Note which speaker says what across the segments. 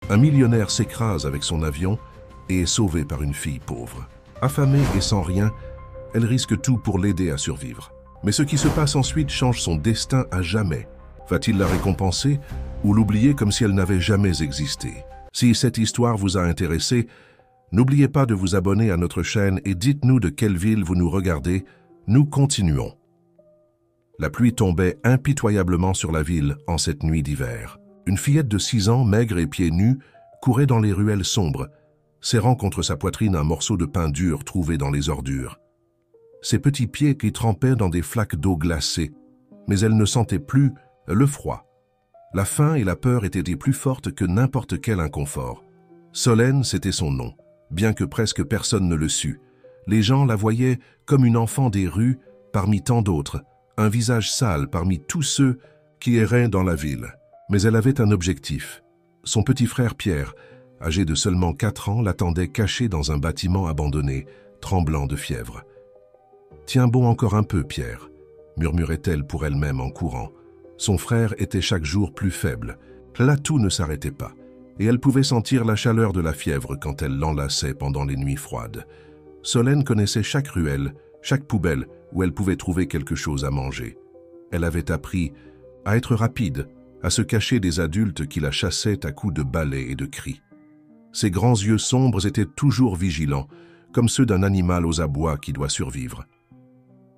Speaker 1: Un millionnaire s'écrase avec son avion et est sauvé par une fille pauvre. Affamée et sans rien, elle risque tout pour l'aider à survivre. Mais ce qui se passe ensuite change son destin à jamais. Va-t-il la récompenser ou l'oublier comme si elle n'avait jamais existé? Si cette histoire vous a intéressé, n'oubliez pas de vous abonner à notre chaîne et dites-nous de quelle ville vous nous regardez. Nous continuons. La pluie tombait impitoyablement sur la ville en cette nuit d'hiver. Une fillette de 6 ans, maigre et pieds nus, courait dans les ruelles sombres, serrant contre sa poitrine un morceau de pain dur trouvé dans les ordures. Ses petits pieds qui trempaient dans des flaques d'eau glacée, mais elle ne sentait plus le froid. La faim et la peur étaient plus fortes que n'importe quel inconfort. Solène, c'était son nom, bien que presque personne ne le sût. Les gens la voyaient comme une enfant des rues parmi tant d'autres, un visage sale parmi tous ceux qui erraient dans la ville. Mais elle avait un objectif. Son petit frère Pierre, âgé de seulement 4 ans, l'attendait caché dans un bâtiment abandonné, tremblant de fièvre. « Tiens bon encore un peu, Pierre », murmurait-elle pour elle-même en courant. Son frère était chaque jour plus faible. Là, tout ne s'arrêtait pas, et elle pouvait sentir la chaleur de la fièvre quand elle l'enlaçait pendant les nuits froides. Solène connaissait chaque ruelle, chaque poubelle où elle pouvait trouver quelque chose à manger. Elle avait appris à être rapide, à se cacher des adultes qui la chassaient à coups de balais et de cris. Ses grands yeux sombres étaient toujours vigilants, comme ceux d'un animal aux abois qui doit survivre.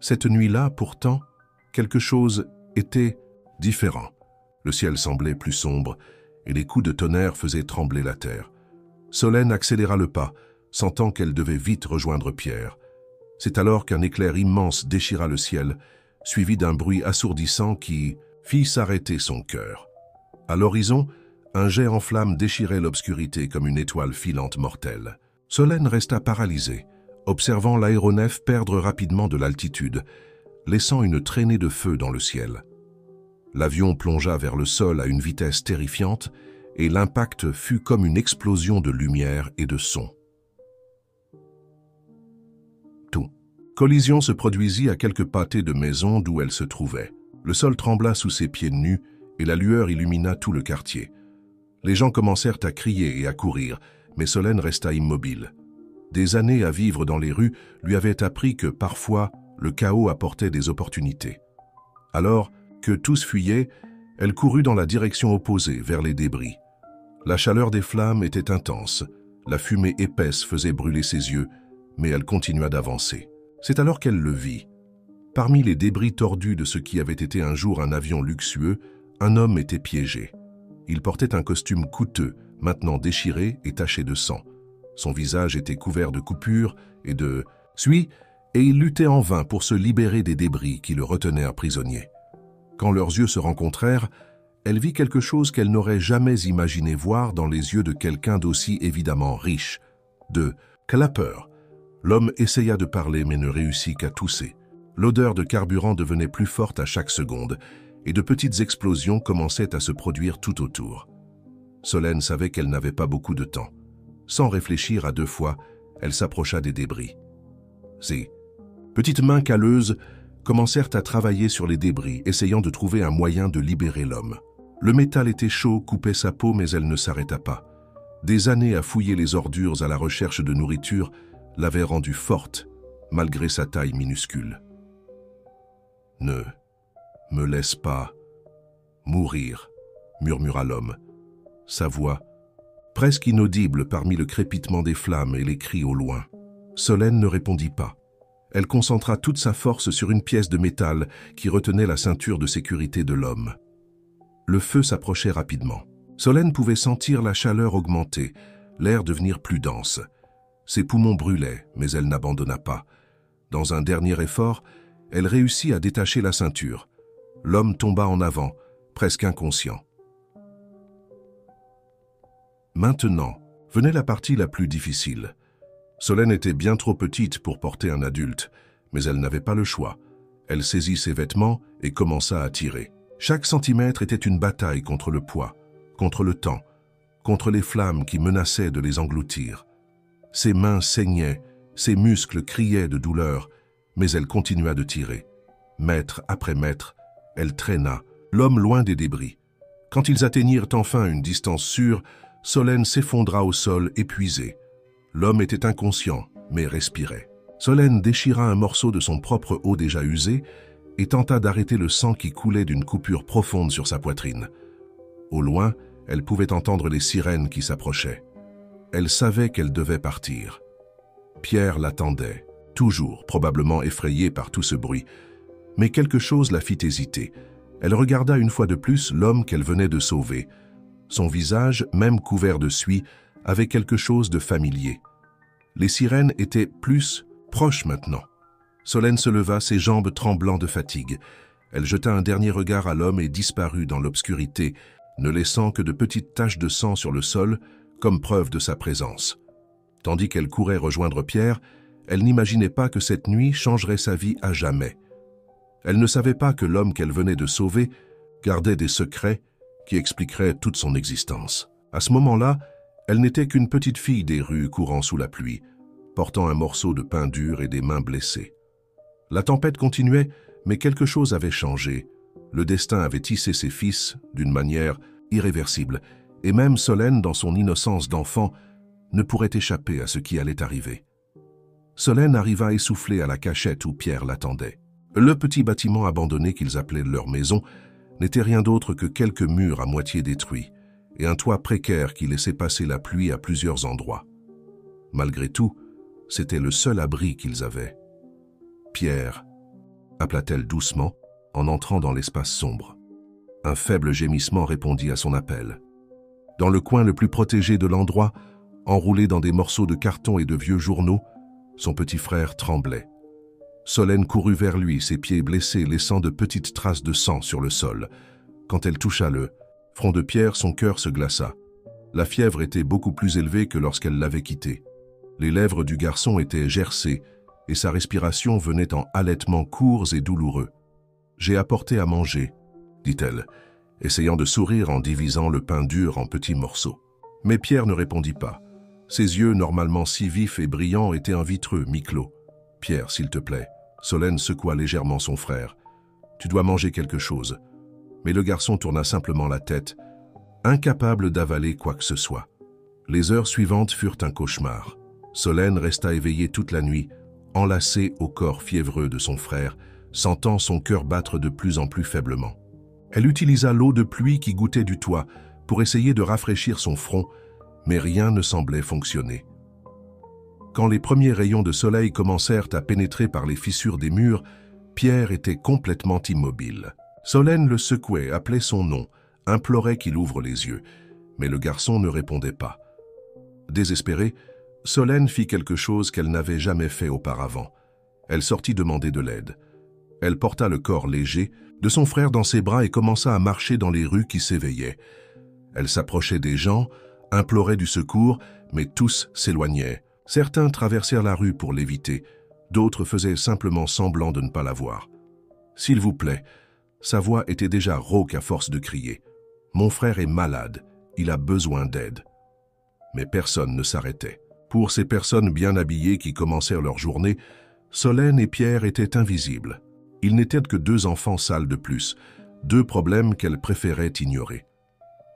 Speaker 1: Cette nuit-là, pourtant, quelque chose était différent. Le ciel semblait plus sombre et les coups de tonnerre faisaient trembler la terre. Solène accéléra le pas, sentant qu'elle devait vite rejoindre Pierre. C'est alors qu'un éclair immense déchira le ciel, suivi d'un bruit assourdissant qui fit s'arrêter son cœur. À l'horizon, un jet en flammes déchirait l'obscurité comme une étoile filante mortelle. Solène resta paralysée, observant l'aéronef perdre rapidement de l'altitude, laissant une traînée de feu dans le ciel. L'avion plongea vers le sol à une vitesse terrifiante et l'impact fut comme une explosion de lumière et de son. Tout. Collision se produisit à quelques pâtés de maison d'où elle se trouvait. Le sol trembla sous ses pieds nus et la lueur illumina tout le quartier. Les gens commencèrent à crier et à courir, mais Solène resta immobile. Des années à vivre dans les rues lui avaient appris que parfois le chaos apportait des opportunités. Alors que tous fuyaient, elle courut dans la direction opposée, vers les débris. La chaleur des flammes était intense, la fumée épaisse faisait brûler ses yeux, mais elle continua d'avancer. C'est alors qu'elle le vit. Parmi les débris tordus de ce qui avait été un jour un avion luxueux, un homme était piégé. Il portait un costume coûteux, maintenant déchiré et taché de sang. Son visage était couvert de coupures et de suie, et il luttait en vain pour se libérer des débris qui le retenaient prisonnier. Quand leurs yeux se rencontrèrent, elle vit quelque chose qu'elle n'aurait jamais imaginé voir dans les yeux de quelqu'un d'aussi évidemment riche. De Clapper. L'homme essaya de parler mais ne réussit qu'à tousser. L'odeur de carburant devenait plus forte à chaque seconde, et de petites explosions commençaient à se produire tout autour. Solène savait qu'elle n'avait pas beaucoup de temps. Sans réfléchir à 2 fois, elle s'approcha des débris. Ses petites mains calleuses commencèrent à travailler sur les débris, essayant de trouver un moyen de libérer l'homme. Le métal était chaud, coupait sa peau, mais elle ne s'arrêta pas. Des années à fouiller les ordures à la recherche de nourriture l'avaient rendue forte, malgré sa taille minuscule. « Ne me laisse pas mourir », murmura l'homme. Sa voix, presque inaudible parmi le crépitement des flammes et les cris au loin. Solène ne répondit pas. Elle concentra toute sa force sur une pièce de métal qui retenait la ceinture de sécurité de l'homme. Le feu s'approchait rapidement. Solène pouvait sentir la chaleur augmenter, l'air devenir plus dense. Ses poumons brûlaient, mais elle n'abandonna pas. Dans un dernier effort, elle réussit à détacher la ceinture. L'homme tomba en avant, presque inconscient. Maintenant, venait la partie la plus difficile. Solène était bien trop petite pour porter un adulte, mais elle n'avait pas le choix. Elle saisit ses vêtements et commença à tirer. Chaque centimètre était une bataille contre le poids, contre le temps, contre les flammes qui menaçaient de les engloutir. Ses mains saignaient, ses muscles criaient de douleur, mais elle continua de tirer. Mètre après mètre, elle traîna, l'homme loin des débris. Quand ils atteignirent enfin une distance sûre, Solène s'effondra au sol épuisé. L'homme était inconscient, mais respirait. Solène déchira un morceau de son propre haut déjà usé et tenta d'arrêter le sang qui coulait d'une coupure profonde sur sa poitrine. Au loin, elle pouvait entendre les sirènes qui s'approchaient. Elle savait qu'elle devait partir. Pierre l'attendait, toujours probablement effrayé par tout ce bruit. Mais quelque chose la fit hésiter. Elle regarda une fois de plus l'homme qu'elle venait de sauver. Son visage, même couvert de suie, avait quelque chose de familier. Les sirènes étaient plus proches maintenant. Solène se leva, ses jambes tremblant de fatigue. Elle jeta un dernier regard à l'homme et disparut dans l'obscurité, ne laissant que de petites taches de sang sur le sol, comme preuve de sa présence. Tandis qu'elle courait rejoindre Pierre, elle n'imaginait pas que cette nuit changerait sa vie à jamais. Elle ne savait pas que l'homme qu'elle venait de sauver gardait des secrets qui expliqueraient toute son existence. À ce moment-là, elle n'était qu'une petite fille des rues courant sous la pluie, portant un morceau de pain dur et des mains blessées. La tempête continuait, mais quelque chose avait changé. Le destin avait tissé ses fils d'une manière irréversible, et même Solène, dans son innocence d'enfant, ne pourrait échapper à ce qui allait arriver. Solène arriva essoufflée à la cachette où Pierre l'attendait. Le petit bâtiment abandonné qu'ils appelaient leur maison n'était rien d'autre que quelques murs à moitié détruits et un toit précaire qui laissait passer la pluie à plusieurs endroits. Malgré tout, c'était le seul abri qu'ils avaient. « Pierre » appela-t-elle doucement en entrant dans l'espace sombre. Un faible gémissement répondit à son appel. Dans le coin le plus protégé de l'endroit, enroulé dans des morceaux de carton et de vieux journaux, son petit frère tremblait. Solène courut vers lui, ses pieds blessés laissant de petites traces de sang sur le sol. Quand elle toucha le front de Pierre, son cœur se glaça. La fièvre était beaucoup plus élevée que lorsqu'elle l'avait quitté. Les lèvres du garçon étaient gercées et sa respiration venait en halètements courts et douloureux. « J'ai apporté à manger », dit-elle, essayant de sourire en divisant le pain dur en petits morceaux. Mais Pierre ne répondit pas. Ses yeux, normalement si vifs et brillants, étaient un vitreux, mi-clos. « Pierre, s'il te plaît. » Solène secoua légèrement son frère. « Tu dois manger quelque chose. » Mais le garçon tourna simplement la tête, incapable d'avaler quoi que ce soit. Les heures suivantes furent un cauchemar. Solène resta éveillée toute la nuit, enlacée au corps fiévreux de son frère, sentant son cœur battre de plus en plus faiblement. Elle utilisa l'eau de pluie qui gouttait du toit pour essayer de rafraîchir son front, mais rien ne semblait fonctionner. Quand les premiers rayons de soleil commencèrent à pénétrer par les fissures des murs, Pierre était complètement immobile. Solène le secouait, appelait son nom, implorait qu'il ouvre les yeux, mais le garçon ne répondait pas. Désespérée, Solène fit quelque chose qu'elle n'avait jamais fait auparavant. Elle sortit demander de l'aide. Elle porta le corps léger de son frère dans ses bras et commença à marcher dans les rues qui s'éveillaient. Elle s'approchait des gens, implorait du secours, mais tous s'éloignaient. Certains traversèrent la rue pour l'éviter, d'autres faisaient simplement semblant de ne pas la voir. « S'il vous plaît », sa voix était déjà rauque à force de crier. « Mon frère est malade, il a besoin d'aide. » Mais personne ne s'arrêtait. Pour ces personnes bien habillées qui commencèrent leur journée, Solène et Pierre étaient invisibles. Ils n'étaient que deux enfants sales de plus, deux problèmes qu'elle préférait ignorer.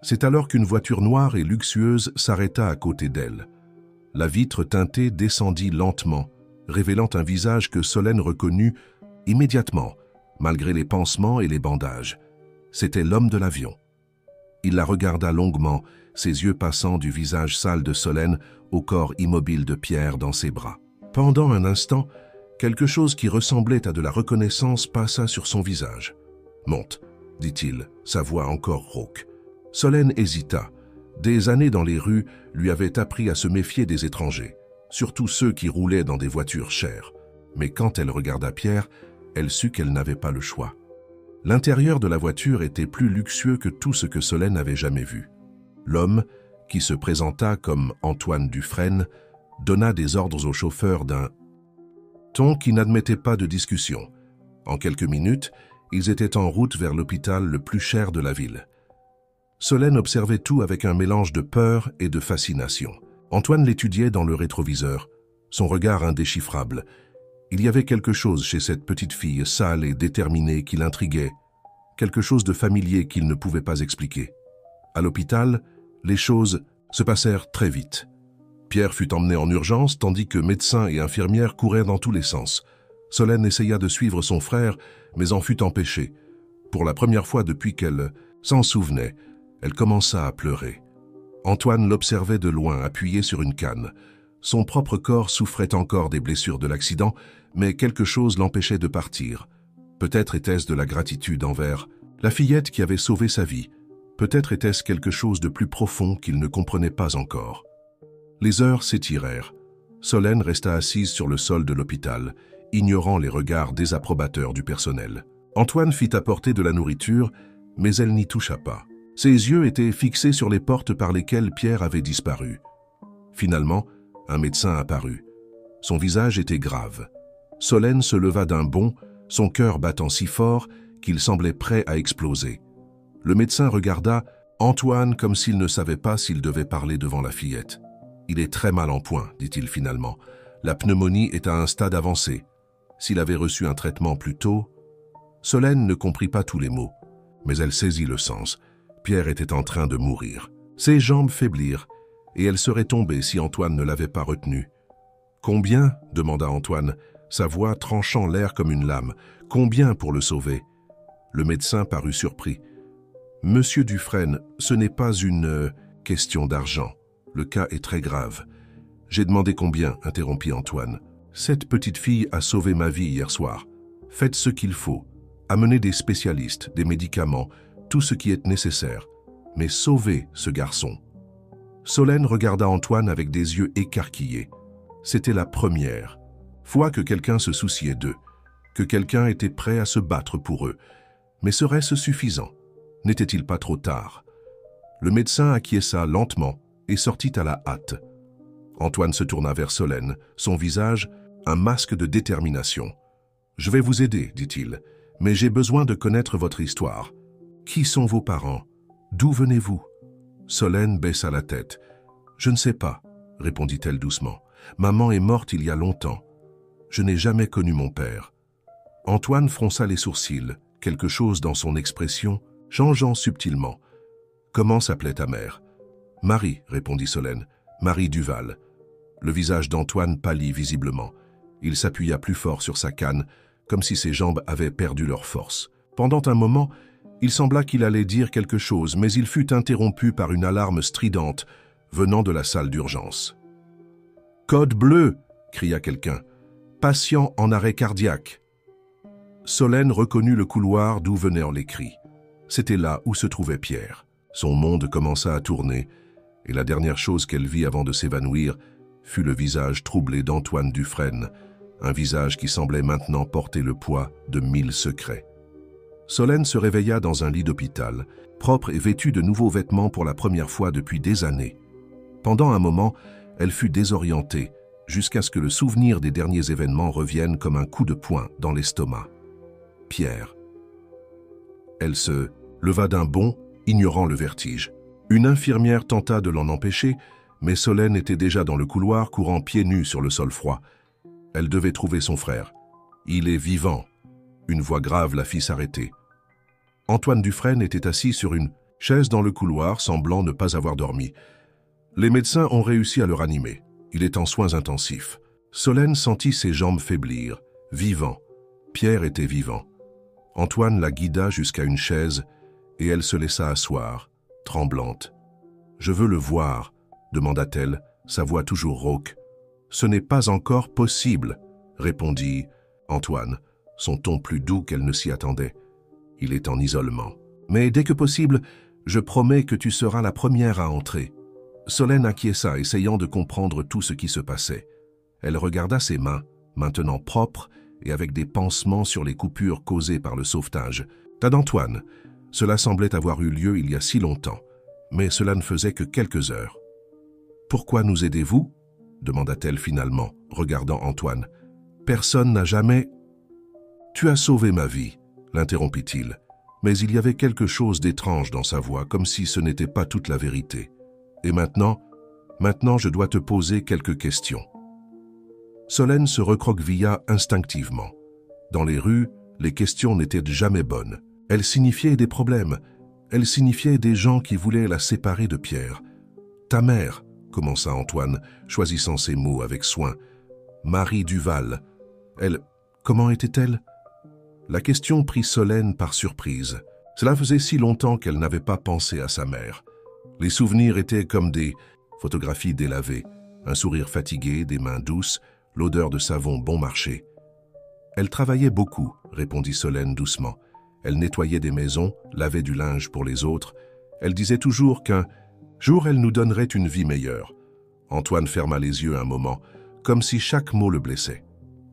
Speaker 1: C'est alors qu'une voiture noire et luxueuse s'arrêta à côté d'elle. La vitre teintée descendit lentement, révélant un visage que Solène reconnut immédiatement, malgré les pansements et les bandages. C'était l'homme de l'avion. Il la regarda longuement, ses yeux passant du visage sale de Solène au corps immobile de Pierre dans ses bras. Pendant un instant, quelque chose qui ressemblait à de la reconnaissance passa sur son visage. « Monte », dit-il, sa voix encore rauque. Solène hésita. Des années dans les rues lui avaient appris à se méfier des étrangers, surtout ceux qui roulaient dans des voitures chères. Mais quand elle regarda Pierre, elle sut qu'elle n'avait pas le choix. L'intérieur de la voiture était plus luxueux que tout ce que Solène avait jamais vu. L'homme, qui se présenta comme Antoine Dufresne, donna des ordres au chauffeur d'un ton qui n'admettait pas de discussion. En quelques minutes, ils étaient en route vers l'hôpital le plus cher de la ville. Solène observait tout avec un mélange de peur et de fascination. Antoine l'étudiait dans le rétroviseur, son regard indéchiffrable. Il y avait quelque chose chez cette petite fille sale et déterminée qui l'intriguait, quelque chose de familier qu'il ne pouvait pas expliquer. À l'hôpital, les choses se passèrent très vite. Pierre fut emmené en urgence tandis que médecins et infirmières couraient dans tous les sens. Solène essaya de suivre son frère, mais en fut empêchée. Pour la première fois depuis qu'elle s'en souvenait, elle commença à pleurer. Antoine l'observait de loin, appuyé sur une canne. Son propre corps souffrait encore des blessures de l'accident, mais quelque chose l'empêchait de partir. Peut-être était-ce de la gratitude envers la fillette qui avait sauvé sa vie. Peut-être était-ce quelque chose de plus profond qu'il ne comprenait pas encore. Les heures s'étirèrent. Solène resta assise sur le sol de l'hôpital, ignorant les regards désapprobateurs du personnel. Antoine fit apporter de la nourriture, mais elle n'y toucha pas. Ses yeux étaient fixés sur les portes par lesquelles Pierre avait disparu. Finalement, un médecin apparut. Son visage était grave. Solène se leva d'un bond, son cœur battant si fort qu'il semblait prêt à exploser. Le médecin regarda Antoine comme s'il ne savait pas s'il devait parler devant la fillette. « Il est très mal en point, dit-il finalement. La pneumonie est à un stade avancé. S'il avait reçu un traitement plus tôt... » Solène ne comprit pas tous les mots, mais elle saisit le sens. Pierre était en train de mourir. Ses jambes faiblirent, et elle serait tombée si Antoine ne l'avait pas retenue. « Combien ?» demanda Antoine, sa voix tranchant l'air comme une lame. « Combien pour le sauver ?» Le médecin parut surpris. « Monsieur Dufresne, ce n'est pas une question d'argent. Le cas est très grave. »« J'ai demandé combien ?» interrompit Antoine. « Cette petite fille a sauvé ma vie hier soir. Faites ce qu'il faut. Amenez des spécialistes, des médicaments, tout ce qui est nécessaire. Mais sauvez ce garçon. » Solène regarda Antoine avec des yeux écarquillés. C'était la première fois que quelqu'un se souciait d'eux, que quelqu'un était prêt à se battre pour eux. Mais serait-ce suffisant? N'était-il pas trop tard? Le médecin acquiesça lentement et sortit à la hâte. Antoine se tourna vers Solène, son visage un masque de détermination. « Je vais vous aider, dit-il, mais j'ai besoin de connaître votre histoire. Qui sont vos parents? D'où venez-vous » Solène baissa la tête. « Je ne sais pas, » répondit-elle doucement. « Maman est morte il y a longtemps. Je n'ai jamais connu mon père. » Antoine fronça les sourcils, quelque chose dans son expression changeant subtilement. « Comment s'appelait ta mère ?»« Marie, » répondit Solène. « Marie Duval. » Le visage d'Antoine pâlit visiblement. Il s'appuya plus fort sur sa canne, comme si ses jambes avaient perdu leur force. Pendant un moment, il sembla qu'il allait dire quelque chose, mais il fut interrompu par une alarme stridente venant de la salle d'urgence. « Code bleu !» cria quelqu'un. « Patient en arrêt cardiaque !» Solène reconnut le couloir d'où venaient les cris. C'était là où se trouvait Pierre. Son monde commença à tourner, et la dernière chose qu'elle vit avant de s'évanouir fut le visage troublé d'Antoine Dufresne, un visage qui semblait maintenant porter le poids de 1000 secrets. Solène se réveilla dans un lit d'hôpital, propre et vêtue de nouveaux vêtements pour la première fois depuis des années. Pendant un moment, elle fut désorientée, jusqu'à ce que le souvenir des derniers événements revienne comme un coup de poing dans l'estomac. Pierre. Elle se leva d'un bond, ignorant le vertige. Une infirmière tenta de l'en empêcher, mais Solène était déjà dans le couloir, courant pieds nus sur le sol froid. Elle devait trouver son frère. « Il est vivant !» Une voix grave la fit s'arrêter. Antoine Dufresne était assis sur une chaise dans le couloir, semblant ne pas avoir dormi. Les médecins ont réussi à le ranimer. Il est en soins intensifs. Solène sentit ses jambes faiblir. Vivant. Pierre était vivant. Antoine la guida jusqu'à une chaise et elle se laissa asseoir, tremblante. « Je veux le voir », demanda-t-elle, sa voix toujours rauque. « Ce n'est pas encore possible », répondit Antoine, son ton plus doux qu'elle ne s'y attendait. Il est en isolement. « Mais dès que possible, je promets que tu seras la première à entrer. » Solène acquiesça, essayant de comprendre tout ce qui se passait. Elle regarda ses mains, maintenant propres et avec des pansements sur les coupures causées par le sauvetage. « T'as d'Antoine. Cela semblait avoir eu lieu il y a si longtemps, mais cela ne faisait que quelques heures. »« Pourquoi nous aidez-vous » demanda-t-elle finalement, regardant Antoine. « Personne n'a jamais... »« Tu as sauvé ma vie, » l'interrompit-il, mais il y avait quelque chose d'étrange dans sa voix, comme si ce n'était pas toute la vérité. « Et maintenant, je dois te poser quelques questions. » Solène se recroquevilla instinctivement. Dans les rues, les questions n'étaient jamais bonnes. Elles signifiaient des problèmes. Elles signifiaient des gens qui voulaient la séparer de Pierre. Ta mère, commença Antoine, choisissant ses mots avec soin. Marie Duval. Elle... Comment était-elle? La question prit Solène par surprise. Cela faisait si longtemps qu'elle n'avait pas pensé à sa mère. Les souvenirs étaient comme des photographies délavées, un sourire fatigué, des mains douces, l'odeur de savon bon marché. Elle travaillait beaucoup, répondit Solène doucement. Elle nettoyait des maisons, lavait du linge pour les autres. Elle disait toujours qu'un jour elle nous donnerait une vie meilleure. Antoine ferma les yeux un moment, comme si chaque mot le blessait.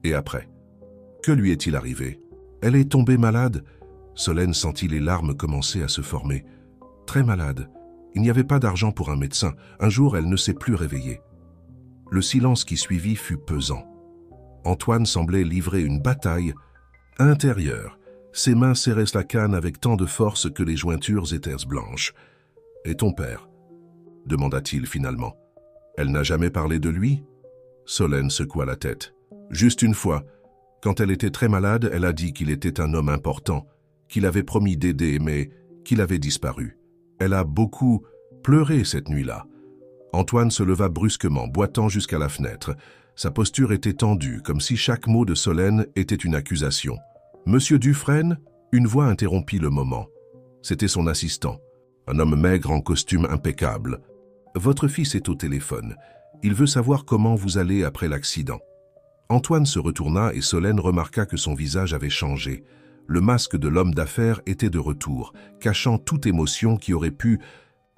Speaker 1: Et après? Que lui est-il arrivé? Elle est tombée malade. Solène sentit les larmes commencer à se former. Très malade. Il n'y avait pas d'argent pour un médecin. Un jour, elle ne s'est plus réveillée. Le silence qui suivit fut pesant. Antoine semblait livrer une bataille intérieure. Ses mains serraient la canne avec tant de force que les jointures étaient blanches. « Et ton père ?» demanda-t-il finalement. Elle n'a jamais parlé de lui? Solène secoua la tête. Juste une fois. Quand elle était très malade, elle a dit qu'il était un homme important, qu'il avait promis d'aider, mais qu'il avait disparu. Elle a beaucoup pleuré cette nuit-là. Antoine se leva brusquement, boitant jusqu'à la fenêtre. Sa posture était tendue, comme si chaque mot de Solène était une accusation. « Monsieur Dufresne ?» Une voix interrompit le moment. C'était son assistant, un homme maigre en costume impeccable. « Votre fils est au téléphone. Il veut savoir comment vous allez après l'accident. » Antoine se retourna et Solène remarqua que son visage avait changé. Le masque de l'homme d'affaires était de retour, cachant toute émotion qui aurait pu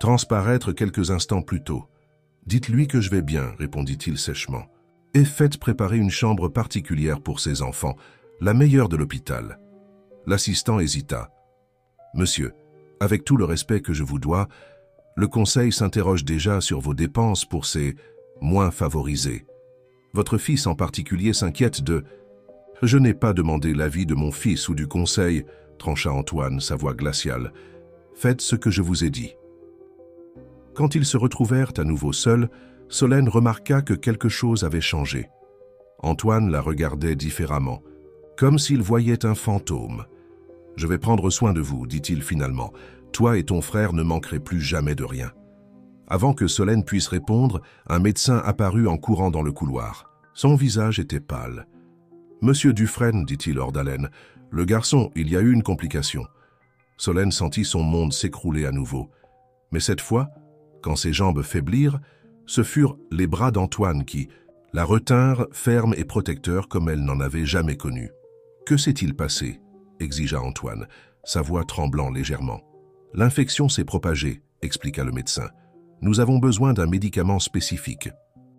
Speaker 1: transparaître quelques instants plus tôt. « Dites-lui que je vais bien, » répondit-il sèchement. « Et faites préparer une chambre particulière pour ses enfants, la meilleure de l'hôpital. » L'assistant hésita. « Monsieur, avec tout le respect que je vous dois, le conseil s'interroge déjà sur vos dépenses pour ces moins favorisés. Votre fils en particulier s'inquiète de... » « Je n'ai pas demandé l'avis de mon fils ou du conseil, » trancha Antoine, sa voix glaciale. « Faites ce que je vous ai dit. » Quand ils se retrouvèrent à nouveau seuls, Solène remarqua que quelque chose avait changé. Antoine la regardait différemment, comme s'il voyait un fantôme. « Je vais prendre soin de vous, » dit-il finalement. « Toi et ton frère ne manquerez plus jamais de rien. » Avant que Solène puisse répondre, un médecin apparut en courant dans le couloir. Son visage était pâle. « Monsieur Dufresne, » dit-il hors d'haleine, « le garçon, il y a eu une complication. » Solène sentit son monde s'écrouler à nouveau. Mais cette fois, quand ses jambes faiblirent, ce furent les bras d'Antoine qui la retinrent ferme et protecteur comme elle n'en avait jamais connu. « Que s'est-il passé ?» exigea Antoine, sa voix tremblant légèrement. « L'infection s'est propagée, » expliqua le médecin. « Nous avons besoin d'un médicament spécifique,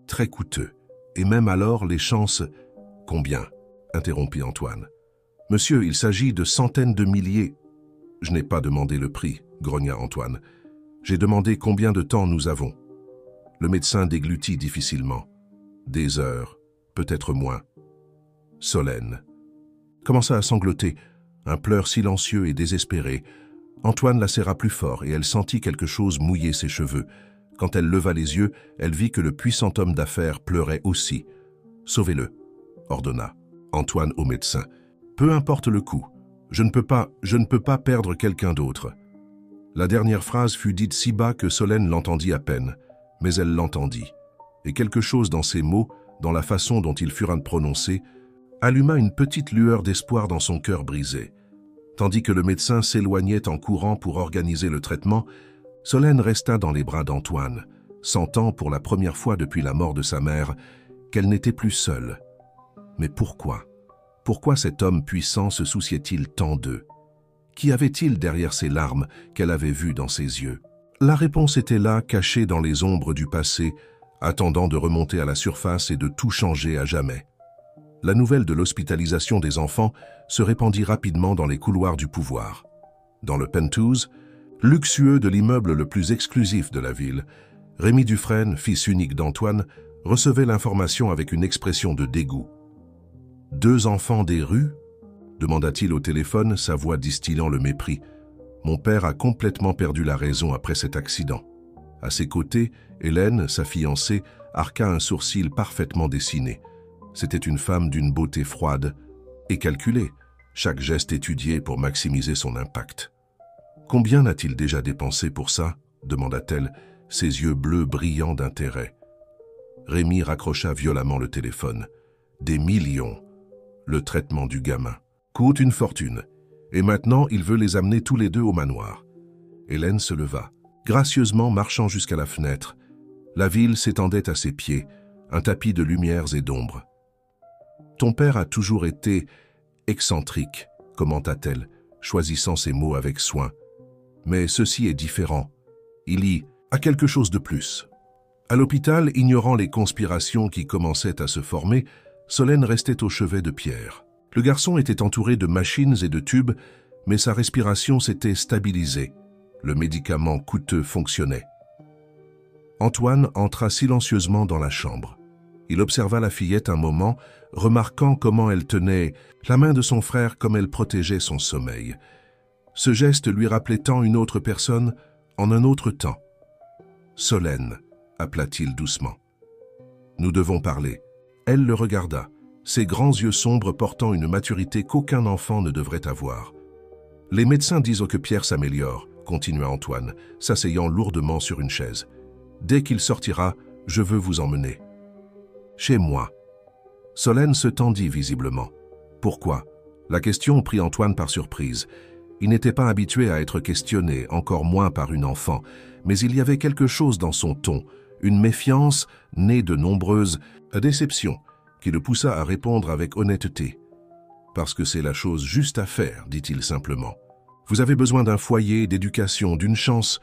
Speaker 1: très coûteux, et même alors les chances... » « Combien ?» interrompit Antoine. « Monsieur, il s'agit de centaines de milliers. »« Je n'ai pas demandé le prix, » grogna Antoine. « J'ai demandé combien de temps nous avons. » Le médecin déglutit difficilement. « Des heures, peut-être moins. » Solène commença à sangloter, un pleur silencieux et désespéré. Antoine la serra plus fort et elle sentit quelque chose mouiller ses cheveux. Quand elle leva les yeux, elle vit que le puissant homme d'affaires pleurait aussi. « Sauvez-le » ordonna Antoine au médecin. « Peu importe le coût, je ne peux pas perdre quelqu'un d'autre. » La dernière phrase fut dite si bas que Solène l'entendit à peine, mais elle l'entendit. Et quelque chose dans ces mots, dans la façon dont ils furent prononcés, alluma une petite lueur d'espoir dans son cœur brisé. Tandis que le médecin s'éloignait en courant pour organiser le traitement, Solène resta dans les bras d'Antoine, sentant pour la première fois depuis la mort de sa mère qu'elle n'était plus seule. Mais pourquoi? Pourquoi cet homme puissant se souciait-il tant d'eux? Qu'y avait-il derrière ces larmes qu'elle avait vues dans ses yeux? La réponse était là, cachée dans les ombres du passé, attendant de remonter à la surface et de tout changer à jamais. La nouvelle de l'hospitalisation des enfants se répandit rapidement dans les couloirs du pouvoir. Dans le penthouse, luxueux de l'immeuble le plus exclusif de la ville, Rémi Dufresne, fils unique d'Antoine, recevait l'information avec une expression de dégoût. « 2 enfants des rues ?» demanda-t-il au téléphone, sa voix distillant le mépris. « Mon père a complètement perdu la raison après cet accident. » À ses côtés, Hélène, sa fiancée, arqua un sourcil parfaitement dessiné. C'était une femme d'une beauté froide et calculée, chaque geste étudié pour maximiser son impact. « Combien n'a-t-il déjà dépensé pour ça ?» demanda-t-elle, ses yeux bleus brillants d'intérêt. Rémi raccrocha violemment le téléphone. Des millions. Le traitement du gamin coûte une fortune. Et maintenant, il veut les amener tous les deux au manoir. Hélène se leva, gracieusement marchant jusqu'à la fenêtre. La ville s'étendait à ses pieds, un tapis de lumières et d'ombres. « Ton père a toujours été excentrique », commenta-t-elle, choisissant ses mots avec soin. « Mais ceci est différent. Il y a quelque chose de plus. » À l'hôpital, ignorant les conspirations qui commençaient à se former, Solène restait au chevet de Pierre. Le garçon était entouré de machines et de tubes, mais sa respiration s'était stabilisée. Le médicament coûteux fonctionnait. Antoine entra silencieusement dans la chambre. Il observa la fillette un moment, remarquant comment elle tenait la main de son frère comme elle protégeait son sommeil. Ce geste lui rappelait tant une autre personne en un autre temps. « Solène », appela-t-il doucement. « Nous devons parler. » Elle le regarda, ses grands yeux sombres portant une maturité qu'aucun enfant ne devrait avoir. « Les médecins disent que Pierre s'améliore, » continua Antoine, s'asseyant lourdement sur une chaise. « Dès qu'il sortira, je veux vous emmener. »« Chez moi. » Solène se tendit visiblement. « Pourquoi ?» La question prit Antoine par surprise. Il n'était pas habitué à être questionné, encore moins par une enfant, mais il y avait quelque chose dans son ton, une méfiance née de nombreuses déceptions, qui le poussa à répondre avec honnêteté. « Parce que c'est la chose juste à faire, dit-il simplement. Vous avez besoin d'un foyer, d'éducation, d'une chance. »«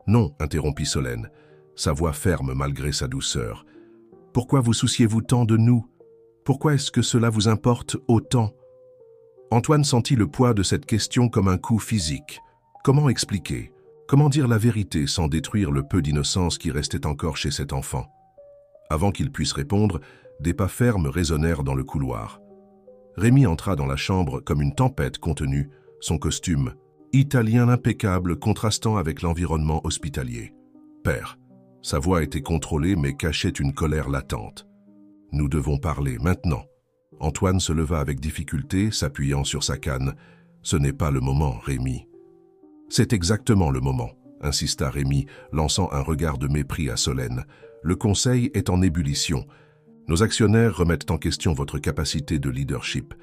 Speaker 1: Non, interrompit Solène, sa voix ferme malgré sa douceur. Pourquoi vous souciez-vous tant de nous? Pourquoi est-ce que cela vous importe autant ?» Antoine sentit le poids de cette question comme un coup physique. Comment expliquer? Comment dire la vérité sans détruire le peu d'innocence qui restait encore chez cet enfant? Avant qu'il puisse répondre, des pas fermes résonnèrent dans le couloir. Rémi entra dans la chambre comme une tempête contenue, son costume italien impeccable contrastant avec l'environnement hospitalier. « Père », sa voix était contrôlée mais cachait une colère latente. « Nous devons parler maintenant. » Antoine se leva avec difficulté, s'appuyant sur sa canne. « Ce n'est pas le moment, Rémi. »« C'est exactement le moment, » insista Rémi, lançant un regard de mépris à Solène. « Le conseil est en ébullition. Nos actionnaires remettent en question votre capacité de leadership.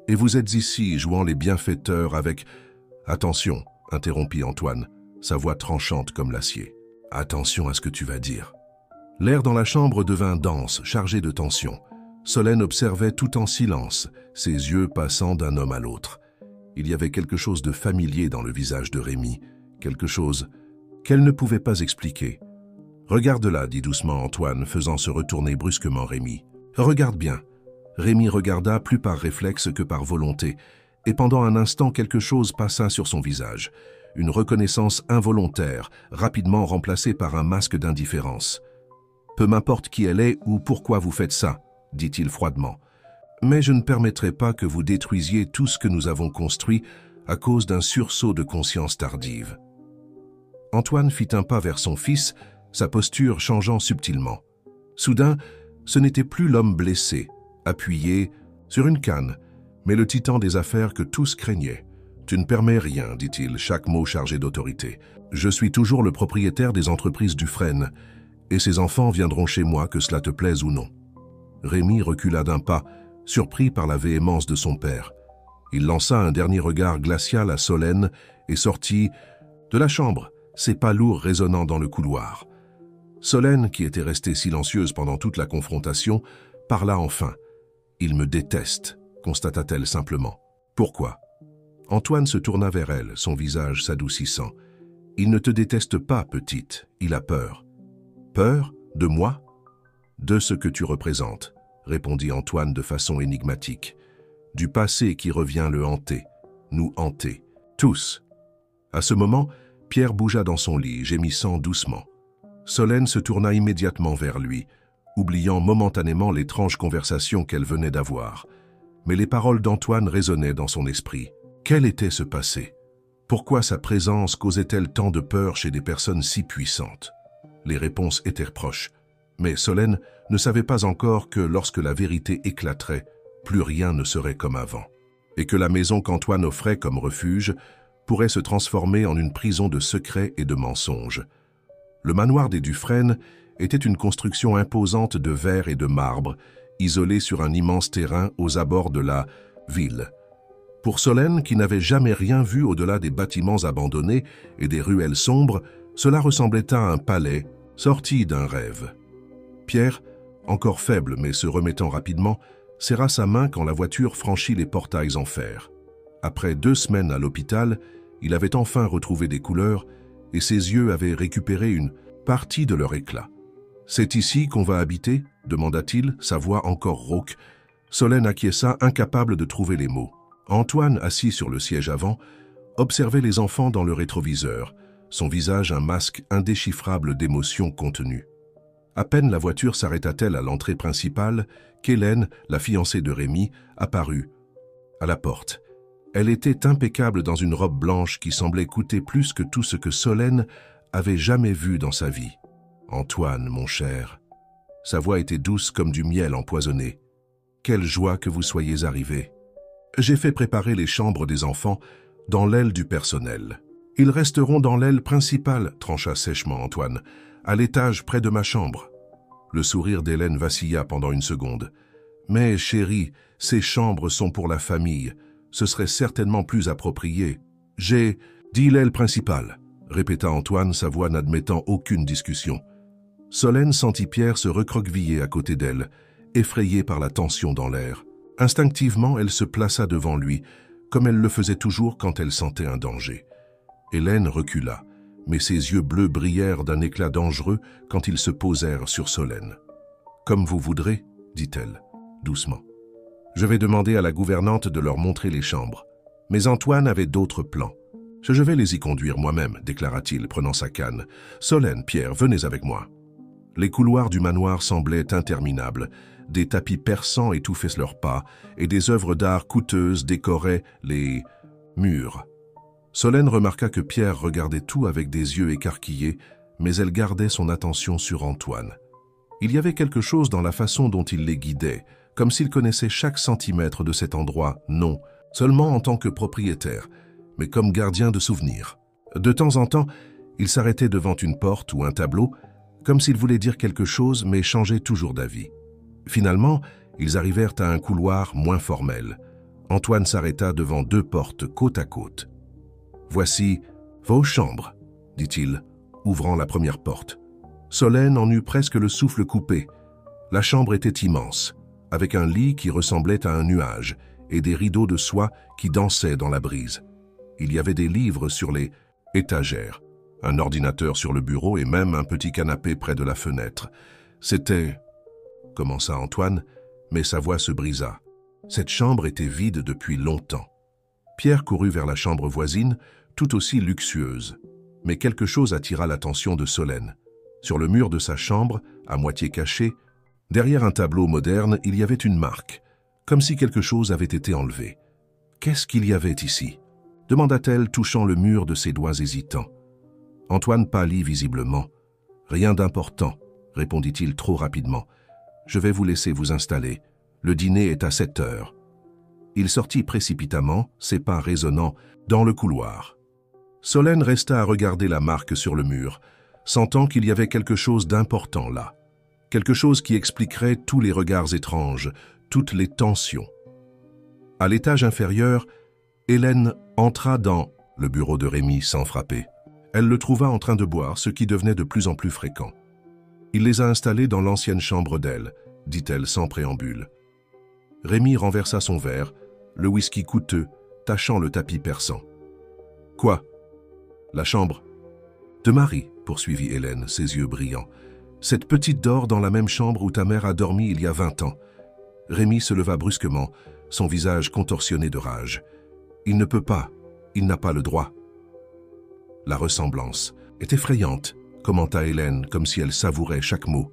Speaker 1: Et vous êtes ici, jouant les bienfaiteurs avec... »« Attention, » interrompit Antoine, sa voix tranchante comme l'acier. « Attention à ce que tu vas dire. » L'air dans la chambre devint dense, chargé de tension. Solène observait tout en silence, ses yeux passant d'un homme à l'autre. Il y avait quelque chose de familier dans le visage de Rémi, quelque chose qu'elle ne pouvait pas expliquer. « Regarde là, dit doucement Antoine, faisant se retourner brusquement Rémi. « Regarde bien. » Rémi regarda plus par réflexe que par volonté, et pendant un instant quelque chose passa sur son visage. Une reconnaissance involontaire, rapidement remplacée par un masque d'indifférence. « Peu m'importe qui elle est ou pourquoi vous faites ça, » dit-il froidement. « Mais je ne permettrai pas que vous détruisiez tout ce que nous avons construit à cause d'un sursaut de conscience tardive. » Antoine fit un pas vers son fils, sa posture changeant subtilement. Soudain, ce n'était plus l'homme blessé, appuyé sur une canne, mais le titan des affaires que tous craignaient. « Tu ne permets rien, dit-il, chaque mot chargé d'autorité. Je suis toujours le propriétaire des entreprises Dufresne, et ces enfants viendront chez moi, que cela te plaise ou non. » Rémi recula d'un pas, surpris par la véhémence de son père. Il lança un dernier regard glacial à Solène et sortit de la chambre, ses pas lourds résonnant dans le couloir. Solène, qui était restée silencieuse pendant toute la confrontation, parla enfin. « Il me déteste, » constata-t-elle simplement. « Pourquoi ?» Antoine se tourna vers elle, son visage s'adoucissant. « Il ne te déteste pas, petite, il a peur. »« Peur? De moi ?»« De ce que tu représentes, » répondit Antoine de façon énigmatique. « Du passé qui revient le hanter, nous hanter, tous. » À ce moment, Pierre bougea dans son lit, gémissant doucement. Solène se tourna immédiatement vers lui, oubliant momentanément l'étrange conversation qu'elle venait d'avoir. Mais les paroles d'Antoine résonnaient dans son esprit. Quel était ce passé? Pourquoi sa présence causait-elle tant de peur chez des personnes si puissantes? Les réponses étaient proches, mais Solène ne savait pas encore que lorsque la vérité éclaterait, plus rien ne serait comme avant, et que la maison qu'Antoine offrait comme refuge pourrait se transformer en une prison de secrets et de mensonges. Le manoir des Dufresne était une construction imposante de verre et de marbre, isolée sur un immense terrain aux abords de la ville. Pour Solène, qui n'avait jamais rien vu au-delà des bâtiments abandonnés et des ruelles sombres, cela ressemblait à un palais sorti d'un rêve. Pierre, encore faible mais se remettant rapidement, serra sa main quand la voiture franchit les portails en fer. Après 2 semaines à l'hôpital, il avait enfin retrouvé des couleurs et ses yeux avaient récupéré une partie de leur éclat. « C'est ici qu'on va habiter ?» demanda-t-il, sa voix encore rauque. Solène acquiesça, incapable de trouver les mots. Antoine, assis sur le siège avant, observait les enfants dans le rétroviseur, son visage un masque indéchiffrable d'émotions contenues. À peine la voiture s'arrêta-t-elle à l'entrée principale qu'Hélène, la fiancée de Rémi, apparut à la porte. Elle était impeccable dans une robe blanche qui semblait coûter plus que tout ce que Solène avait jamais vu dans sa vie. « Antoine, mon cher. » Sa voix était douce comme du miel empoisonné. « Quelle joie que vous soyez arrivé. J'ai fait préparer les chambres des enfants dans l'aile du personnel. Ils resteront dans l'aile principale, trancha sèchement Antoine, à l'étage près de ma chambre. » Le sourire d'Hélène vacilla pendant une seconde. « Mais, chérie, ces chambres sont pour la famille. Ce serait certainement plus approprié. J'ai dit l'aile principale, » répéta Antoine, sa voix n'admettant aucune discussion. Solène sentit Pierre se recroqueviller à côté d'elle, effrayée par la tension dans l'air. Instinctivement, elle se plaça devant lui, comme elle le faisait toujours quand elle sentait un danger. Hélène recula, mais ses yeux bleus brillèrent d'un éclat dangereux quand ils se posèrent sur Solène. « Comme vous voudrez, » dit-elle, doucement. « Je vais demander à la gouvernante de leur montrer les chambres. Mais Antoine avait d'autres plans. Je vais les y conduire moi-même, déclara-t-il, prenant sa canne. Solène, Pierre, venez avec moi. » Les couloirs du manoir semblaient interminables. Des tapis persans étouffaient leurs pas et des œuvres d'art coûteuses décoraient les murs. Solène remarqua que Pierre regardait tout avec des yeux écarquillés, mais elle gardait son attention sur Antoine. Il y avait quelque chose dans la façon dont il les guidait, comme s'il connaissait chaque centimètre de cet endroit, non seulement en tant que propriétaire, mais comme gardien de souvenirs. De temps en temps, il s'arrêtait devant une porte ou un tableau, comme s'il voulait dire quelque chose, mais changeait toujours d'avis. Finalement, ils arrivèrent à un couloir moins formel. Antoine s'arrêta devant 2 portes côte à côte. « Voici vos chambres, » dit-il, ouvrant la première porte. Solène en eut presque le souffle coupé. La chambre était immense, avec un lit qui ressemblait à un nuage et des rideaux de soie qui dansaient dans la brise. Il y avait des livres sur les étagères, un ordinateur sur le bureau et même un petit canapé près de la fenêtre. C'était... commença Antoine, mais sa voix se brisa. Cette chambre était vide depuis longtemps. Pierre courut vers la chambre voisine, tout aussi luxueuse. Mais quelque chose attira l'attention de Solène. Sur le mur de sa chambre, à moitié caché, derrière un tableau moderne, il y avait une marque, comme si quelque chose avait été enlevé. « Qu'est-ce qu'il y avait ici ?» demanda-t-elle, touchant le mur de ses doigts hésitants. Antoine pâlit visiblement. « Rien d'important, » répondit-il trop rapidement. « Je vais vous laisser vous installer. Le dîner est à 7 heures. » Il sortit précipitamment, ses pas résonnants, dans le couloir. Solène resta à regarder la marque sur le mur, sentant qu'il y avait quelque chose d'important là. Quelque chose qui expliquerait tous les regards étranges, toutes les tensions. À l'étage inférieur, Hélène entra dans le bureau de Rémi sans frapper. Elle le trouva en train de boire, ce qui devenait de plus en plus fréquent. « Il les a installés dans l'ancienne chambre d'elle », dit-elle sans préambule. Rémi renversa son verre, le whisky coûteux, tachant le tapis persan. « Quoi ? La chambre ?»« De Marie, » poursuivit Hélène, ses yeux brillants. « Cette petite dort dans la même chambre où ta mère a dormi il y a 20 ans. » Rémi se leva brusquement, son visage contorsionné de rage. « Il ne peut pas, il n'a pas le droit. » La ressemblance est effrayante, commenta Hélène, comme si elle savourait chaque mot.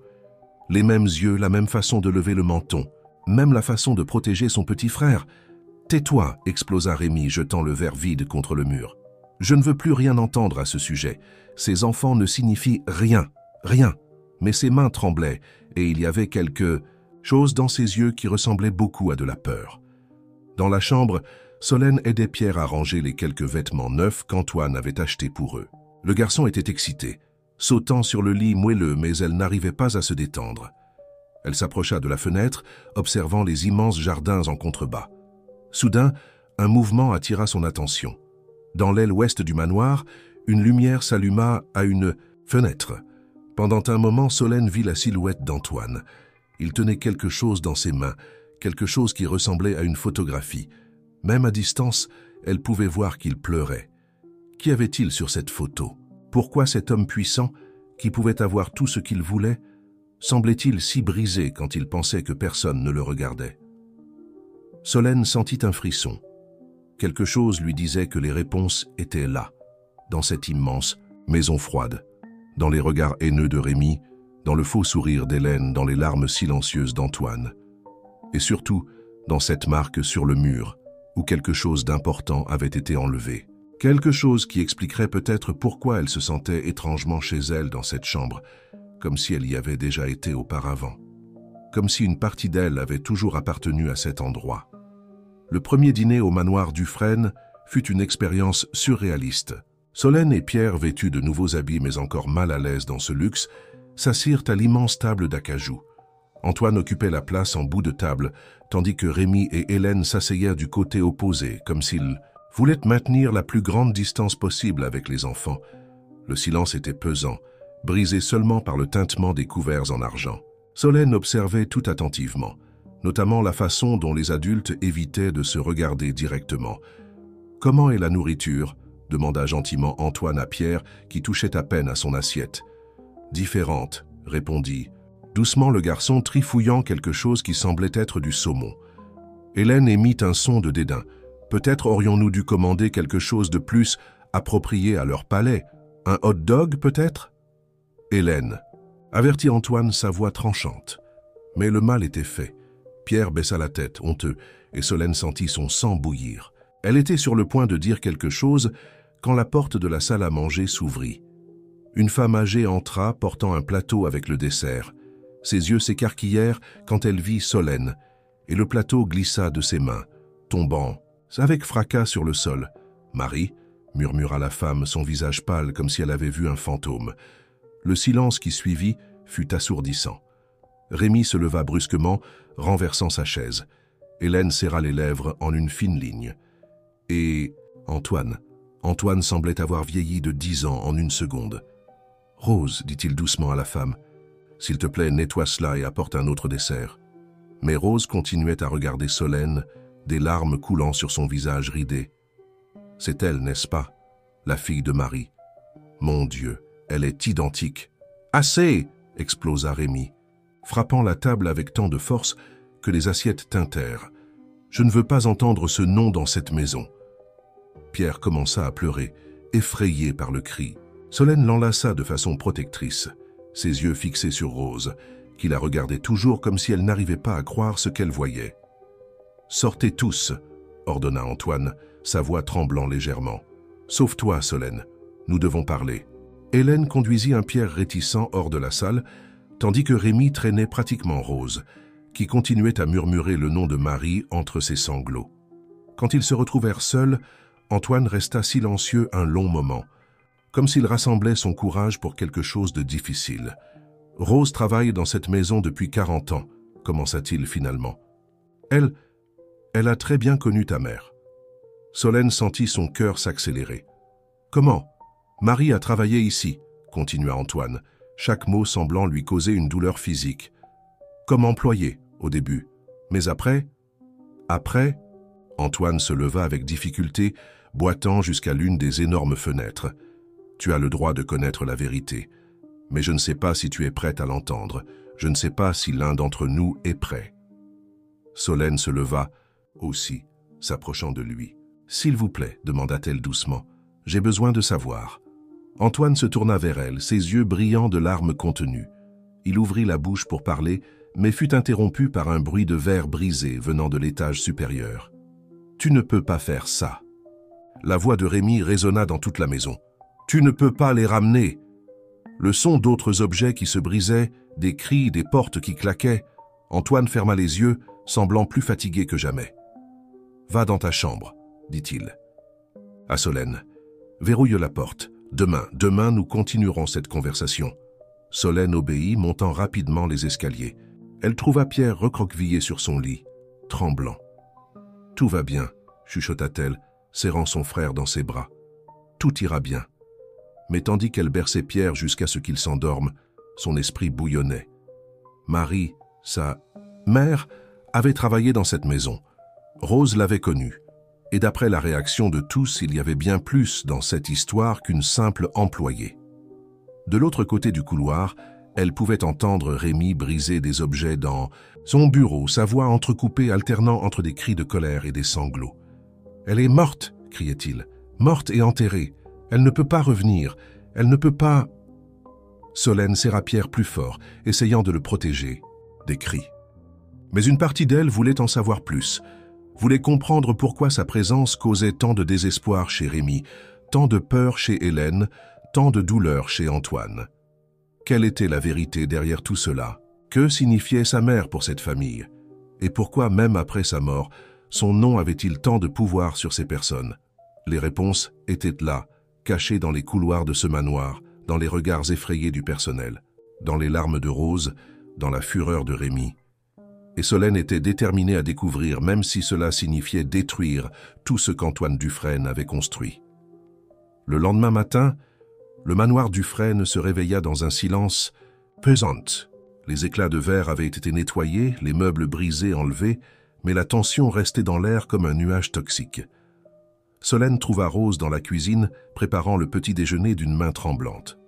Speaker 1: Les mêmes yeux, la même façon de lever le menton, même la façon de protéger son petit frère. « Tais-toi » explosa Rémi, jetant le verre vide contre le mur. « Je ne veux plus rien entendre à ce sujet. Ces enfants ne signifient rien, rien. » Mais ses mains tremblaient, et il y avait quelque chose dans ses yeux qui ressemblait beaucoup à de la peur. Dans la chambre, Solène aidait Pierre à ranger les quelques vêtements neufs qu'Antoine avait achetés pour eux. Le garçon était excité. sautant sur le lit moelleux, mais elle n'arrivait pas à se détendre. Elle s'approcha de la fenêtre, observant les immenses jardins en contrebas. Soudain, un mouvement attira son attention. Dans l'aile ouest du manoir, une lumière s'alluma à une fenêtre. Pendant un moment, Solène vit la silhouette d'Antoine. Il tenait quelque chose dans ses mains, quelque chose qui ressemblait à une photographie. Même à distance, elle pouvait voir qu'il pleurait. Qu'y avait-il sur cette photo? Pourquoi cet homme puissant, qui pouvait avoir tout ce qu'il voulait, semblait-il si brisé quand il pensait que personne ne le regardait? Solène sentit un frisson. Quelque chose lui disait que les réponses étaient là, dans cette immense maison froide, dans les regards haineux de Rémi, dans le faux sourire d'Hélène, dans les larmes silencieuses d'Antoine. Et surtout, dans cette marque sur le mur, où quelque chose d'important avait été enlevé. Quelque chose qui expliquerait peut-être pourquoi elle se sentait étrangement chez elle dans cette chambre, comme si elle y avait déjà été auparavant. Comme si une partie d'elle avait toujours appartenu à cet endroit. Le premier dîner au manoir Dufresne fut une expérience surréaliste. Solène et Pierre, vêtus de nouveaux habits mais encore mal à l'aise dans ce luxe, s'assirent à l'immense table d'acajou. Antoine occupait la place en bout de table, tandis que Rémi et Hélène s'asseyèrent du côté opposé, comme s'ils voulaient maintenir la plus grande distance possible avec les enfants. Le silence était pesant, brisé seulement par le tintement des couverts en argent. Solène observait tout attentivement, notamment la façon dont les adultes évitaient de se regarder directement. « Comment est la nourriture ?» demanda gentiment Antoine à Pierre, qui touchait à peine à son assiette. « Différente », répondit doucement le garçon, trifouillant quelque chose qui semblait être du saumon. Hélène émit un son de dédain. Peut-être aurions-nous dû commander quelque chose de plus approprié à leur palais. Un hot dog, peut-être? Hélène, avertit Antoine, sa voix tranchante. Mais le mal était fait. Pierre baissa la tête, honteux, et Solène sentit son sang bouillir. Elle était sur le point de dire quelque chose quand la porte de la salle à manger s'ouvrit. Une femme âgée entra, portant un plateau avec le dessert. Ses yeux s'écarquillèrent quand elle vit Solène, et le plateau glissa de ses mains, tombant avec fracas sur le sol. « Marie » murmura la femme, son visage pâle comme si elle avait vu un fantôme. Le silence qui suivit fut assourdissant. Rémi se leva brusquement, renversant sa chaise. Hélène serra les lèvres en une fine ligne. Et Antoine semblait avoir vieilli de 10 ans en une seconde. « Rose, dit-il doucement à la femme, s'il te plaît, nettoie cela et apporte un autre dessert. » Mais Rose continuait à regarder Solène, des larmes coulant sur son visage ridé. « C'est elle, n'est-ce pas, la fille de Marie? Mon Dieu, elle est identique. »« Assez !» explosa Rémi, frappant la table avec tant de force que les assiettes tintèrent. « Je ne veux pas entendre ce nom dans cette maison. » Pierre commença à pleurer, effrayé par le cri. Solène l'enlaça de façon protectrice, ses yeux fixés sur Rose, qui la regardait toujours comme si elle n'arrivait pas à croire ce qu'elle voyait. « Sortez tous !» ordonna Antoine, sa voix tremblant légèrement. « Sauf toi, Solène, nous devons parler. » Hélène conduisit un Pierre réticent hors de la salle, tandis que Rémi traînait pratiquement Rose, qui continuait à murmurer le nom de Marie entre ses sanglots. Quand ils se retrouvèrent seuls, Antoine resta silencieux un long moment, comme s'il rassemblait son courage pour quelque chose de difficile. « Rose travaille dans cette maison depuis 40 ans, commença-t-il finalement. Elle a très bien connu ta mère. » Solène sentit son cœur s'accélérer. « Comment? Marie a travaillé ici, continua Antoine, chaque mot semblant lui causer une douleur physique. Comme employée, au début. Mais après? Après? Antoine se leva avec difficulté, boitant jusqu'à l'une des énormes fenêtres. Tu as le droit de connaître la vérité. Mais je ne sais pas si tu es prête à l'entendre. Je ne sais pas si l'un d'entre nous est prêt. Solène se leva, aussi, s'approchant de lui. « S'il vous plaît, demanda-t-elle doucement, j'ai besoin de savoir. » Antoine se tourna vers elle, ses yeux brillants de larmes contenues. Il ouvrit la bouche pour parler, mais fut interrompu par un bruit de verre brisé venant de l'étage supérieur. « Tu ne peux pas faire ça. » La voix de Rémi résonna dans toute la maison. « Tu ne peux pas les ramener. » Le son d'autres objets qui se brisaient, des cris, des portes qui claquaient. Antoine ferma les yeux, semblant plus fatigué que jamais. « Va dans ta chambre, dit-il. » À Solène. « Verrouille la porte. Demain, nous continuerons cette conversation. » Solène obéit, montant rapidement les escaliers. Elle trouva Pierre recroquevillé sur son lit, tremblant. « Tout va bien, » chuchota-t-elle, serrant son frère dans ses bras. « Tout ira bien. » Mais tandis qu'elle berçait Pierre jusqu'à ce qu'il s'endorme, son esprit bouillonnait. Marie, sa mère, avait travaillé dans cette maison. Rose l'avait connue. Et d'après la réaction de tous, il y avait bien plus dans cette histoire qu'une simple employée. De l'autre côté du couloir, elle pouvait entendre Rémi briser des objets dans son bureau, sa voix entrecoupée alternant entre des cris de colère et des sanglots. « Elle est morte !» criait-il. « Morte et enterrée. Elle ne peut pas revenir. Elle ne peut pas... » Solène serra Pierre plus fort, essayant de le protéger. Des cris. Mais une partie d'elle voulait en savoir plus, voulait comprendre pourquoi sa présence causait tant de désespoir chez Rémi, tant de peur chez Hélène, tant de douleur chez Antoine. Quelle était la vérité derrière tout cela? Que signifiait sa mère pour cette famille? Et pourquoi, même après sa mort, son nom avait-il tant de pouvoir sur ces personnes? Les réponses étaient là, cachées dans les couloirs de ce manoir, dans les regards effrayés du personnel, dans les larmes de Rose, dans la fureur de Rémi. Et Solène était déterminée à découvrir, même si cela signifiait détruire tout ce qu'Antoine Dufresne avait construit. Le lendemain matin, le manoir Dufresne se réveilla dans un silence pesant. Les éclats de verre avaient été nettoyés, les meubles brisés enlevés, mais la tension restait dans l'air comme un nuage toxique. Solène trouva Rose dans la cuisine, préparant le petit déjeuner d'une main tremblante.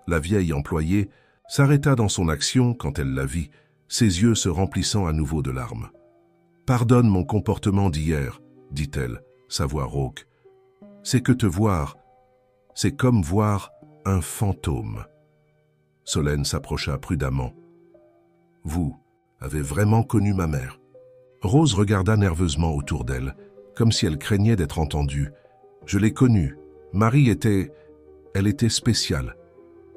Speaker 1: La vieille employée s'arrêta dans son action quand elle la vit, ses yeux se remplissant à nouveau de larmes. « Pardonne mon comportement d'hier, » dit-elle, sa voix rauque. « C'est que te voir, c'est comme voir un fantôme. » Solène s'approcha prudemment. « Vous avez vraiment connu ma mère ?» Rose regarda nerveusement autour d'elle, comme si elle craignait d'être entendue. « Je l'ai connue. Marie était... Elle était spéciale,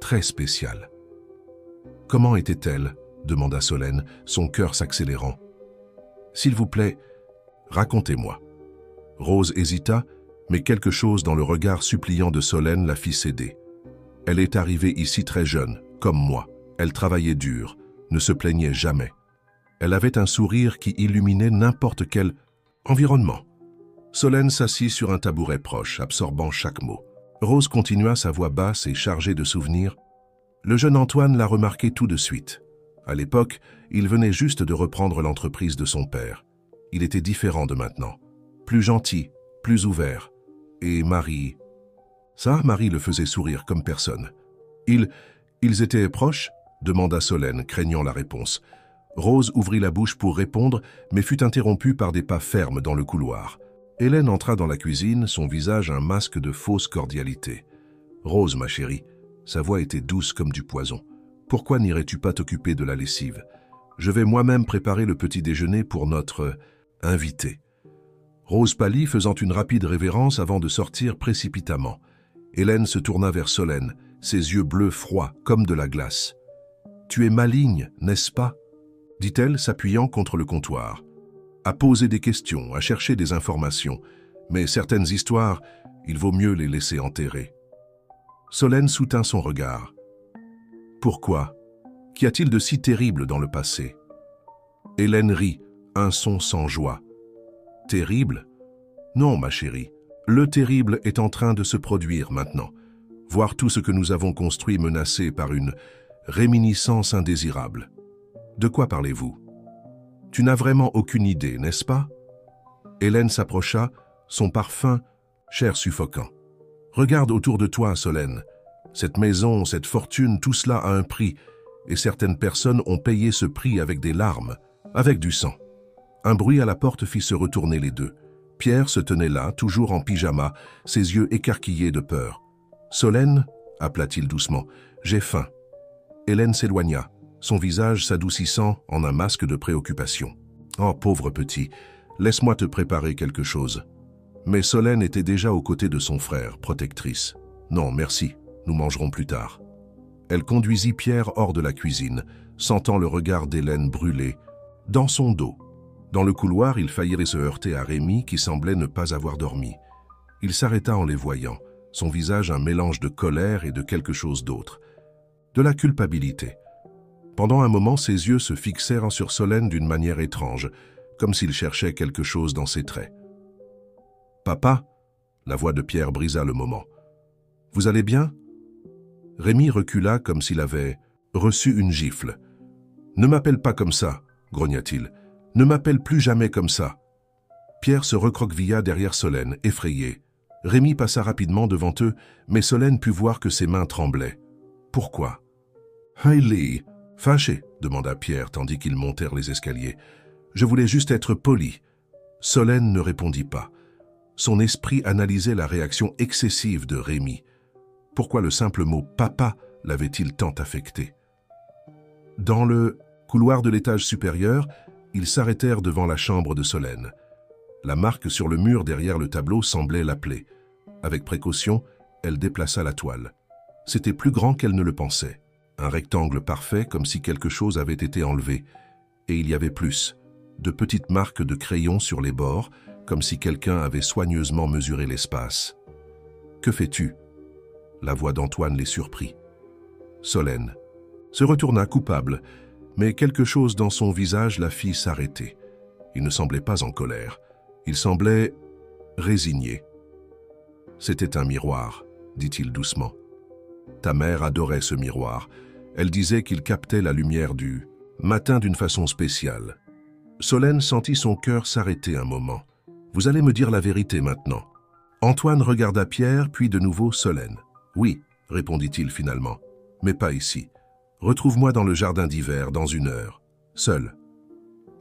Speaker 1: très spéciale. »« Comment était-elle » demanda Solène, son cœur s'accélérant. « S'il vous plaît, racontez-moi. » Rose hésita, mais quelque chose dans le regard suppliant de Solène la fit céder. Elle est arrivée ici très jeune, comme moi. Elle travaillait dur, ne se plaignait jamais. Elle avait un sourire qui illuminait n'importe quel environnement. Solène s'assit sur un tabouret proche, absorbant chaque mot. Rose continua sa voix basse et chargée de souvenirs. Le jeune Antoine l'a remarqué tout de suite. À l'époque, il venait juste de reprendre l'entreprise de son père. Il était différent de maintenant. Plus gentil, plus ouvert. Et Marie... Ça, Marie le faisait sourire comme personne. Ils étaient proches ?» demanda Solène, craignant la réponse. Rose ouvrit la bouche pour répondre, mais fut interrompue par des pas fermes dans le couloir. Hélène entra dans la cuisine, son visage un masque de fausse cordialité. « Rose, ma chérie, » sa voix était douce comme du poison. « Pourquoi n'irais-tu pas t'occuper de la lessive? Je vais moi-même préparer le petit déjeuner pour notre invité. » Rose pâlit, faisant une rapide révérence avant de sortir précipitamment. Hélène se tourna vers Solène, ses yeux bleus froids comme de la glace. « Tu es maligne, n'est-ce pas ?» dit-elle, s'appuyant contre le comptoir. « À poser des questions, à chercher des informations, mais certaines histoires, il vaut mieux les laisser enterrer. » Solène soutint son regard. « Pourquoi? Qu'y a-t-il de si terrible dans le passé ?» Hélène rit, un son sans joie. « Terrible? Non, ma chérie. Le terrible est en train de se produire maintenant. Voir tout ce que nous avons construit menacé par une réminiscence indésirable. De quoi parlez-vous? Tu n'as vraiment aucune idée, n'est-ce pas? » Hélène s'approcha, son parfum, cher suffocant. « Regarde autour de toi, Solène. Cette maison, cette fortune, tout cela a un prix, et certaines personnes ont payé ce prix avec des larmes, avec du sang. » Un bruit à la porte fit se retourner les deux. Pierre se tenait là, toujours en pyjama, ses yeux écarquillés de peur. « Solène » appela-t-il doucement, « j'ai faim. » Hélène s'éloigna, son visage s'adoucissant en un masque de préoccupation. « Oh, pauvre petit, laisse-moi te préparer quelque chose. » Mais Solène était déjà aux côtés de son frère, protectrice. « Non, merci, nous mangerons plus tard. » Elle conduisit Pierre hors de la cuisine, sentant le regard d'Hélène brûler, dans son dos. Dans le couloir, il faillit se heurter à Rémi qui semblait ne pas avoir dormi. Il s'arrêta en les voyant, son visage un mélange de colère et de quelque chose d'autre, de la culpabilité. Pendant un moment, ses yeux se fixèrent sur Solène d'une manière étrange, comme s'il cherchait quelque chose dans ses traits. « Papa ?» La voix de Pierre brisa le moment. « Vous allez bien ?» Rémi recula comme s'il avait reçu une gifle. « Ne m'appelle pas comme ça !» grogna-t-il. « Ne m'appelle plus jamais comme ça !» Pierre se recroquevilla derrière Solène, effrayé. Rémi passa rapidement devant eux, mais Solène put voir que ses mains tremblaient. « Pourquoi ?»« Hailey !» « Fâché ?» demanda Pierre tandis qu'ils montèrent les escaliers. « Je voulais juste être poli. » Solène ne répondit pas. Son esprit analysait la réaction excessive de Rémi. Pourquoi le simple mot « papa » l'avait-il tant affecté? Dans le couloir de l'étage supérieur, ils s'arrêtèrent devant la chambre de Solène. La marque sur le mur derrière le tableau semblait l'appeler. Avec précaution, elle déplaça la toile. C'était plus grand qu'elle ne le pensait. Un rectangle parfait, comme si quelque chose avait été enlevé. Et il y avait plus, de petites marques de crayon sur les bords, comme si quelqu'un avait soigneusement mesuré l'espace. « Que fais-tu » La voix d'Antoine les surprit. Solène se retourna coupable, mais quelque chose dans son visage la fit s'arrêter. Il ne semblait pas en colère. Il semblait résigné. « C'était un miroir, » dit-il doucement. « Ta mère adorait ce miroir. Elle disait qu'il captait la lumière du matin d'une façon spéciale. » Solène sentit son cœur s'arrêter un moment. « Vous allez me dire la vérité maintenant. » Antoine regarda Pierre, puis de nouveau Solène. « Oui, » répondit-il finalement, « mais pas ici. Retrouve-moi dans le jardin d'hiver, dans 1 heure, seul. »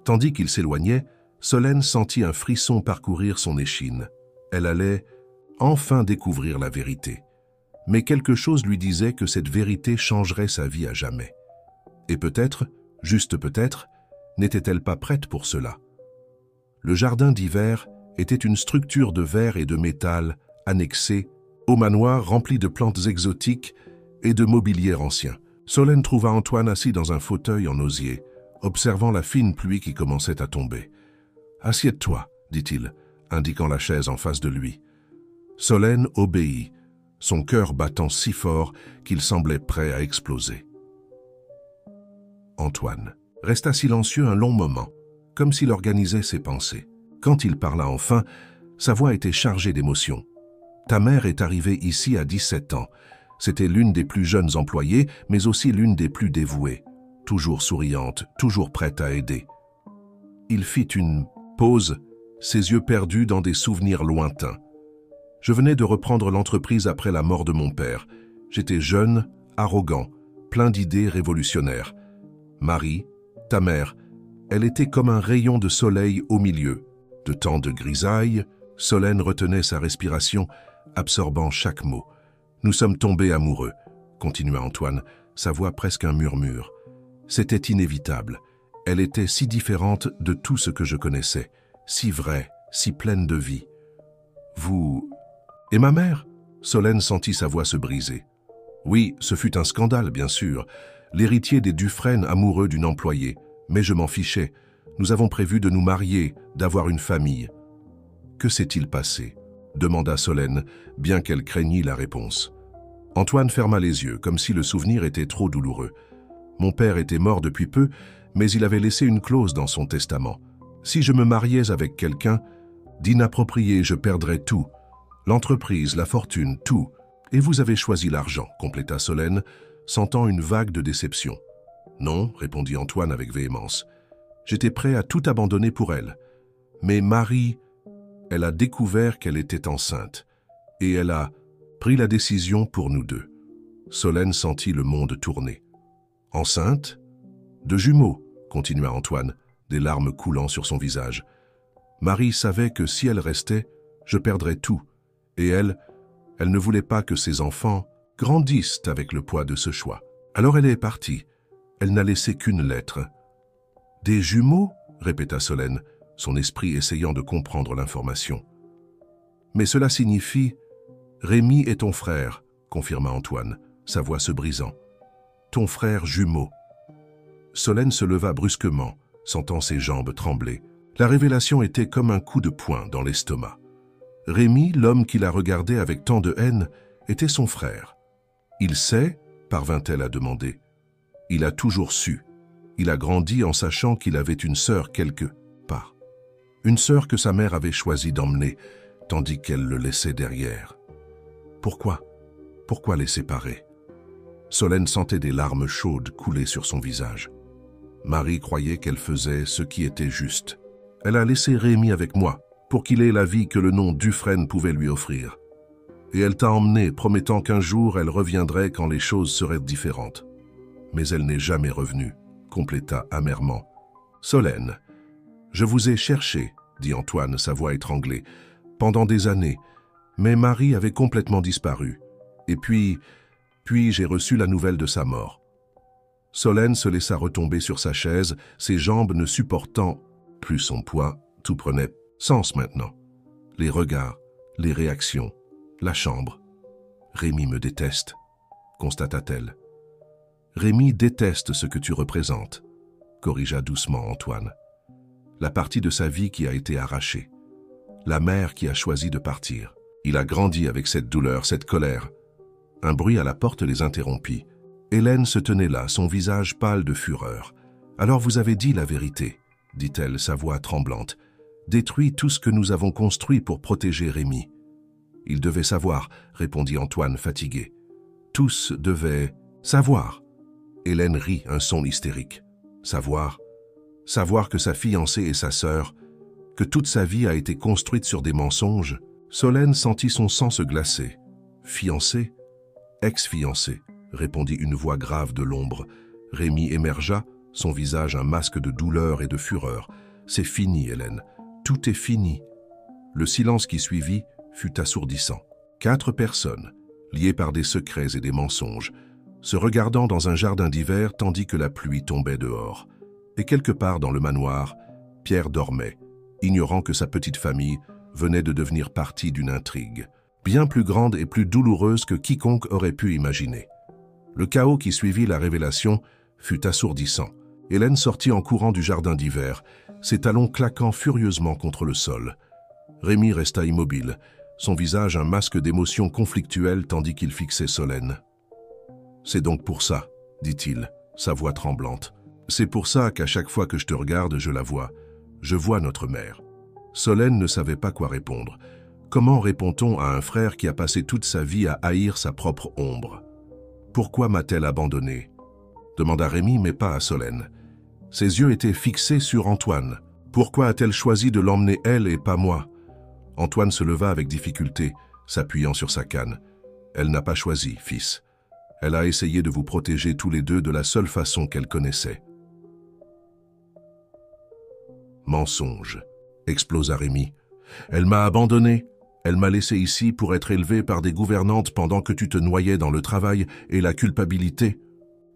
Speaker 1: Tandis qu'il s'éloignait, Solène sentit un frisson parcourir son échine. Elle allait enfin découvrir la vérité. Mais quelque chose lui disait que cette vérité changerait sa vie à jamais. Et peut-être, juste peut-être, n'était-elle pas prête pour cela? Le jardin d'hiver était une structure de verre et de métal annexée au manoir rempli de plantes exotiques et de mobilier ancien. Solène trouva Antoine assis dans un fauteuil en osier, observant la fine pluie qui commençait à tomber. « Assieds-toi, » dit-il, indiquant la chaise en face de lui. Solène obéit, son cœur battant si fort qu'il semblait prêt à exploser. Antoine resta silencieux un long moment, comme s'il organisait ses pensées. Quand il parla enfin, sa voix était chargée d'émotion. « Ta mère est arrivée ici à 17 ans. C'était l'une des plus jeunes employées, mais aussi l'une des plus dévouées. Toujours souriante, toujours prête à aider. » Il fit une pause, ses yeux perdus dans des souvenirs lointains. « Je venais de reprendre l'entreprise après la mort de mon père. J'étais jeune, arrogant, plein d'idées révolutionnaires. Marie, ta mère, elle était comme un rayon de soleil au milieu. De temps de grisaille, Solène retenait sa respiration, absorbant chaque mot. Nous sommes tombés amoureux, continua Antoine, sa voix presque un murmure. C'était inévitable. Elle était si différente de tout ce que je connaissais, si vraie, si pleine de vie. Vous... Et ma mère? Solène sentit sa voix se briser. Oui, ce fut un scandale, bien sûr. L'héritier des Dufresne amoureux d'une employée. Mais je m'en fichais. Nous avons prévu de nous marier, d'avoir une famille. Que s'est-il passé? Demanda Solène, bien qu'elle craignît la réponse. Antoine ferma les yeux, comme si le souvenir était trop douloureux. Mon père était mort depuis peu, mais il avait laissé une clause dans son testament. Si je me mariais avec quelqu'un, d'inapproprié, je perdrais tout. L'entreprise, la fortune, tout. Et vous avez choisi l'argent, compléta Solène, sentant une vague de déception. Non, répondit Antoine avec véhémence. J'étais prêt à tout abandonner pour elle. Mais Marie, elle a découvert qu'elle était enceinte. Et elle a pris la décision pour nous deux. Solène sentit le monde tourner. Enceinte? De jumeaux, continua Antoine, des larmes coulant sur son visage. Marie savait que si elle restait, je perdrais tout. Et elle ne voulait pas que ses enfants grandissent avec le poids de ce choix. Alors elle est partie. Elle n'a laissé qu'une lettre. « Des jumeaux ?» répéta Solène, son esprit essayant de comprendre l'information. « Mais cela signifie « Rémi est ton frère », confirma Antoine, sa voix se brisant. « Ton frère jumeau. » Solène se leva brusquement, sentant ses jambes trembler. La révélation était comme un coup de poing dans l'estomac. Rémi, l'homme qui la regardait avec tant de haine, était son frère. « Il sait ?» parvint-elle à demander. « Il a toujours su. Il a grandi en sachant qu'il avait une sœur quelque part. Une sœur que sa mère avait choisi d'emmener, tandis qu'elle le laissait derrière. Pourquoi? Pourquoi les séparer? » Solène sentait des larmes chaudes couler sur son visage. Marie croyait qu'elle faisait ce qui était juste. Elle a laissé Rémi avec moi, pour qu'il ait la vie que le nom Dufresne pouvait lui offrir. Et elle t'a emmené, promettant qu'un jour elle reviendrait quand les choses seraient différentes. Mais elle n'est jamais revenue, compléta amèrement. Solène, je vous ai cherché, dit Antoine, sa voix étranglée, pendant des années, mais Marie avait complètement disparu. Et puis j'ai reçu la nouvelle de sa mort. Solène se laissa retomber sur sa chaise, ses jambes ne supportant plus son poids, tout prenait sens maintenant. Les regards, les réactions, la chambre. Rémi me déteste, constata-t-elle. Rémi déteste ce que tu représentes, corrigea doucement Antoine. La partie de sa vie qui a été arrachée. La mère qui a choisi de partir. Il a grandi avec cette douleur, cette colère. Un bruit à la porte les interrompit. Hélène se tenait là, son visage pâle de fureur. « Alors vous avez dit la vérité, » dit-elle, sa voix tremblante. « Détruit tout ce que nous avons construit pour protéger Rémi. » « Il devait savoir, » répondit Antoine fatigué. « Tous devaient savoir. » Hélène rit, un son hystérique. « Savoir. Savoir que sa fiancée est sa sœur, que toute sa vie a été construite sur des mensonges. » Solène sentit son sang se glacer. « Fiancée? Ex-fiancée, » répondit une voix grave de l'ombre. Rémi émergea, son visage un masque de douleur et de fureur. « C'est fini, Hélène. Tout est fini. » Le silence qui suivit fut assourdissant. 4 personnes, liées par des secrets et des mensonges, se regardant dans un jardin d'hiver tandis que la pluie tombait dehors. Et quelque part dans le manoir, Pierre dormait, ignorant que sa petite famille venait de devenir partie d'une intrigue, bien plus grande et plus douloureuse que quiconque aurait pu imaginer. Le chaos qui suivit la révélation fut assourdissant. Hélène sortit en courant du jardin d'hiver, ses talons claquant furieusement contre le sol. Rémi resta immobile, son visage un masque d'émotions conflictuelles tandis qu'il fixait Solène. « C'est donc pour ça, dit-il, sa voix tremblante. C'est pour ça qu'à chaque fois que je te regarde, je la vois. Je vois notre mère. » Solène ne savait pas quoi répondre. Comment répond-on à un frère qui a passé toute sa vie à haïr sa propre ombre? « Pourquoi m'a-t-elle abandonné ?» demanda Rémi, mais pas à Solène. Ses yeux étaient fixés sur Antoine. Pourquoi a-t-elle choisi de l'emmener elle et pas moi? Antoine se leva avec difficulté, s'appuyant sur sa canne. Elle n'a pas choisi, fils. Elle a essayé de vous protéger tous les deux de la seule façon qu'elle connaissait. Mensonge, explosa Rémi. Elle m'a abandonné. Elle m'a laissé ici pour être élevée par des gouvernantes pendant que tu te noyais dans le travail et la culpabilité.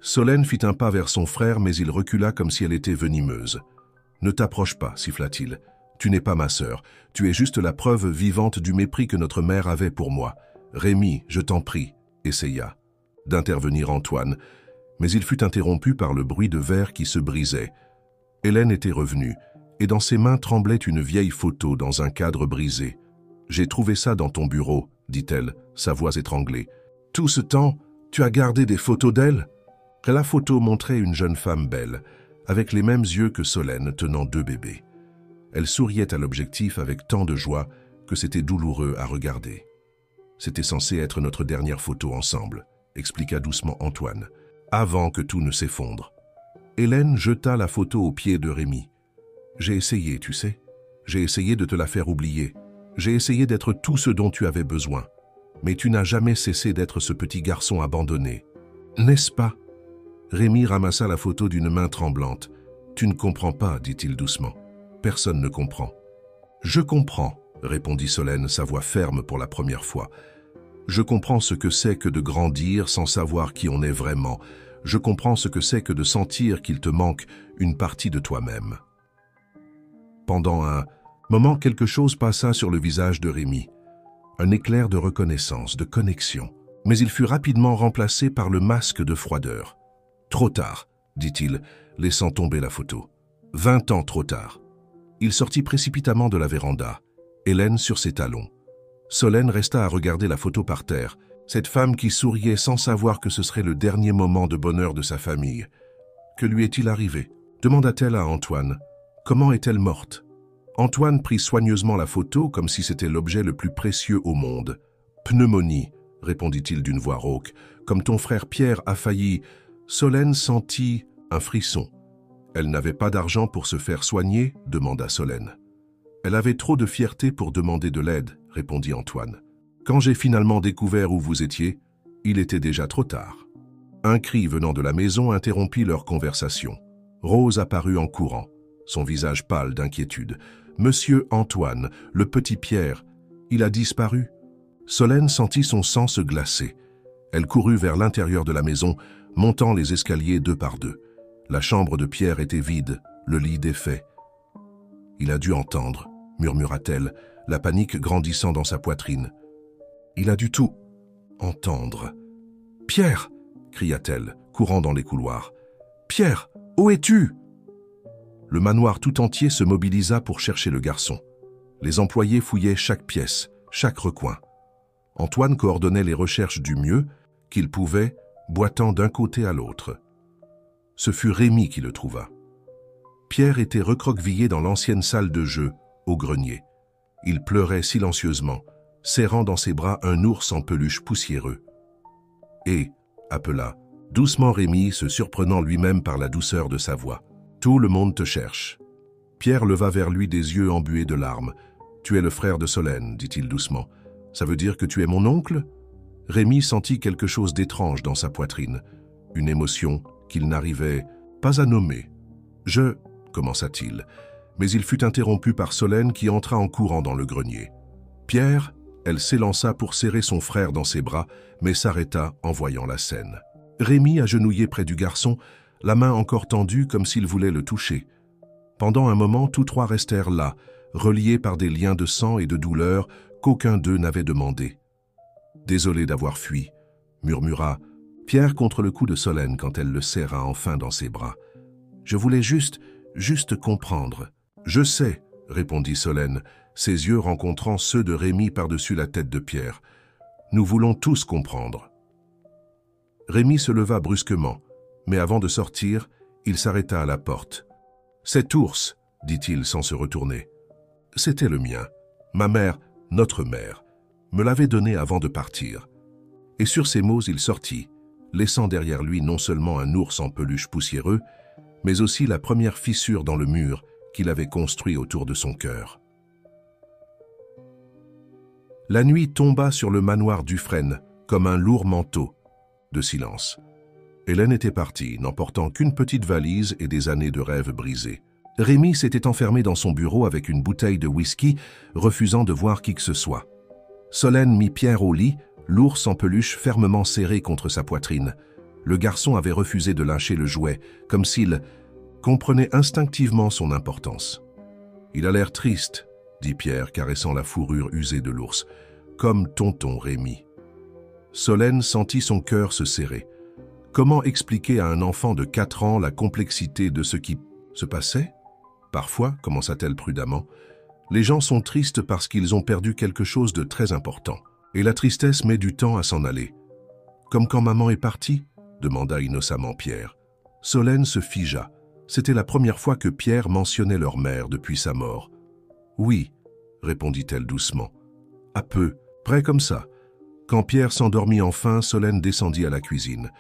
Speaker 1: Solène fit un pas vers son frère, mais il recula comme si elle était venimeuse. « Ne t'approche pas, siffla-t-il. Tu n'es pas ma sœur. Tu es juste la preuve vivante du mépris que notre mère avait pour moi. Rémi, je t'en prie, » essaya d'intervenir Antoine, mais il fut interrompu par le bruit de verre qui se brisait. Hélène était revenue, et dans ses mains tremblait une vieille photo dans un cadre brisé. « J'ai trouvé ça dans ton bureau, » dit-elle, sa voix étranglée. « Tout ce temps, tu as gardé des photos d'elle ?» La photo montrait une jeune femme belle, avec les mêmes yeux que Solène tenant 2 bébés. Elle souriait à l'objectif avec tant de joie que c'était douloureux à regarder. « C'était censé être notre dernière photo ensemble, » expliqua doucement Antoine, avant que tout ne s'effondre. Hélène jeta la photo aux pieds de Rémi. « J'ai essayé, tu sais. J'ai essayé de te la faire oublier. J'ai essayé d'être tout ce dont tu avais besoin. Mais tu n'as jamais cessé d'être ce petit garçon abandonné. N'est-ce pas ?» Rémi ramassa la photo d'une main tremblante. « Tu ne comprends pas, dit-il doucement. Personne ne comprend. »« Je comprends, » répondit Solène, sa voix ferme pour la première fois. « Je comprends ce que c'est que de grandir sans savoir qui on est vraiment. Je comprends ce que c'est que de sentir qu'il te manque une partie de toi-même. » Pendant un moment, quelque chose passa sur le visage de Rémi. Un éclair de reconnaissance, de connexion. Mais il fut rapidement remplacé par le masque de froideur. « Trop tard, » dit-il, laissant tomber la photo. « 20 ans trop tard. » Il sortit précipitamment de la véranda, Hélène sur ses talons. Solène resta à regarder la photo par terre, Cette femme qui souriait sans savoir que ce serait le dernier moment de bonheur de sa famille. Que lui est-il arrivé? Demanda-t-elle à Antoine. Comment est-elle morte? Antoine prit soigneusement la photo comme si c'était l'objet le plus précieux au monde. Pneumonie, répondit-il d'une voix rauque. Comme ton frère Pierre a failli. Solène sentit un frisson. Elle n'avait pas d'argent pour se faire soigner, demanda Solène. Elle avait trop de fierté pour demander de l'aide, répondit Antoine. Quand j'ai finalement découvert où vous étiez, il était déjà trop tard. Un cri venant de la maison interrompit leur conversation. Rose apparut en courant, son visage pâle d'inquiétude. « Monsieur Antoine, le petit Pierre, il a disparu ?» Solène sentit son sang se glacer. Elle courut vers l'intérieur de la maison, montant les escaliers deux par deux. La chambre de Pierre était vide, le lit défait. « Il a dû entendre », murmura-t-elle, la panique grandissant dans sa poitrine. « Il a dû tout entendre. »« Pierre !» cria-t-elle, courant dans les couloirs. « Pierre, où es-tu » Le manoir tout entier se mobilisa pour chercher le garçon. Les employés fouillaient chaque pièce, chaque recoin. Antoine coordonnait les recherches du mieux qu'il pouvait, boitant d'un côté à l'autre. Ce fut Rémi qui le trouva. Pierre était recroquevillé dans l'ancienne salle de jeu, au grenier. Il pleurait silencieusement, serrant dans ses bras un ours en peluche poussiéreux. « Et » appela doucement Rémi, se surprenant lui-même par la douceur de sa voix. « Tout le monde te cherche. » Pierre leva vers lui des yeux embués de larmes. « Tu es le frère de Solène, dit-il doucement. Ça veut dire que tu es mon oncle ?» Rémi sentit quelque chose d'étrange dans sa poitrine, une émotion qu'il n'arrivait pas à nommer. « Je... » commença-t-il, mais il fut interrompu par Solène qui entra en courant dans le grenier. « Pierre ?» Elle s'élança pour serrer son frère dans ses bras, mais s'arrêta en voyant la scène. Rémi agenouillé près du garçon, la main encore tendue comme s'il voulait le toucher. Pendant un moment, tous trois restèrent là, reliés par des liens de sang et de douleur qu'aucun d'eux n'avait demandé. « Désolé d'avoir fui », murmura Pierre contre le cou de Solène quand elle le serra enfin dans ses bras. « Je voulais juste comprendre. »« Je sais », répondit Solène, ses yeux rencontrant ceux de Rémi par-dessus la tête de Pierre. « Nous voulons tous comprendre. » Rémi se leva brusquement, mais avant de sortir, il s'arrêta à la porte. « Cet ours, dit-il sans se retourner. C'était le mien. Ma mère, notre mère, me l'avait donné avant de partir. » Et sur ces mots, il sortit, laissant derrière lui non seulement un ours en peluche poussiéreux, mais aussi la première fissure dans le mur qu'il avait construit autour de son cœur. La nuit tomba sur le manoir Dufresne comme un lourd manteau de silence. Hélène était partie, n'emportant qu'une petite valise et des années de rêves brisés. Rémi s'était enfermé dans son bureau avec une bouteille de whisky, refusant de voir qui que ce soit. Solène mit Pierre au lit, l'ours en peluche fermement serré contre sa poitrine. Le garçon avait refusé de lâcher le jouet, comme s'il comprenait instinctivement son importance. « Il a l'air triste, » dit Pierre, caressant la fourrure usée de l'ours, « comme tonton Rémi. » Solène sentit son cœur se serrer. Comment expliquer à un enfant de 4 ans la complexité de ce qui se passait? Parfois, commença-t-elle prudemment, les gens sont tristes parce qu'ils ont perdu quelque chose de très important. Et la tristesse met du temps à s'en aller. « Comme quand maman est partie ?» demanda innocemment Pierre. Solène se figea. C'était la première fois que Pierre mentionnait leur mère depuis sa mort. « Oui, » répondit-elle doucement. « À peu, près comme ça. » Quand Pierre s'endormit enfin, Solène descendit à la cuisine.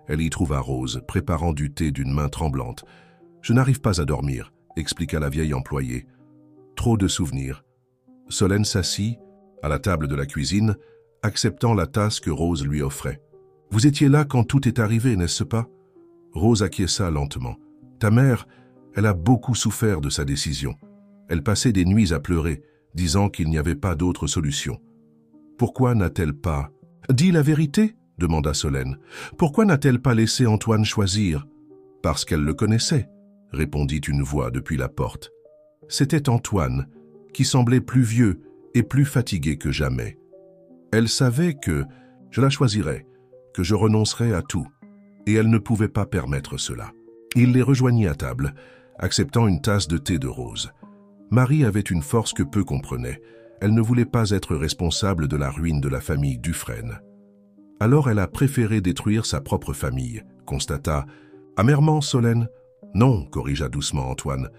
Speaker 1: Elle y trouva Rose, préparant du thé d'une main tremblante. « Je n'arrive pas à dormir, » expliqua la vieille employée. « Trop de souvenirs. » Solène s'assit, à la table de la cuisine, acceptant la tasse que Rose lui offrait. « Vous étiez là quand tout est arrivé, n'est-ce pas ?» Rose acquiesça lentement. « Ta mère, elle a beaucoup souffert de sa décision. Elle passait des nuits à pleurer, disant qu'il n'y avait pas d'autre solution. Pourquoi n'a-t-elle pas... »« Dis la vérité ?» demanda Solène. « Pourquoi n'a-t-elle pas laissé Antoine choisir ?»« Parce qu'elle le connaissait, » répondit une voix depuis la porte. C'était Antoine, qui semblait plus vieux et plus fatigué que jamais. Elle savait que je la choisirais, que je renoncerais à tout, et elle ne pouvait pas permettre cela. Il les rejoignit à table, acceptant une tasse de thé de Rose. Marie avait une force que peu comprenaient. Elle ne voulait pas être responsable de la ruine de la famille Dufresne. Alors elle a préféré détruire sa propre famille, constata amèrement Solène. Non, corrigea doucement Antoine.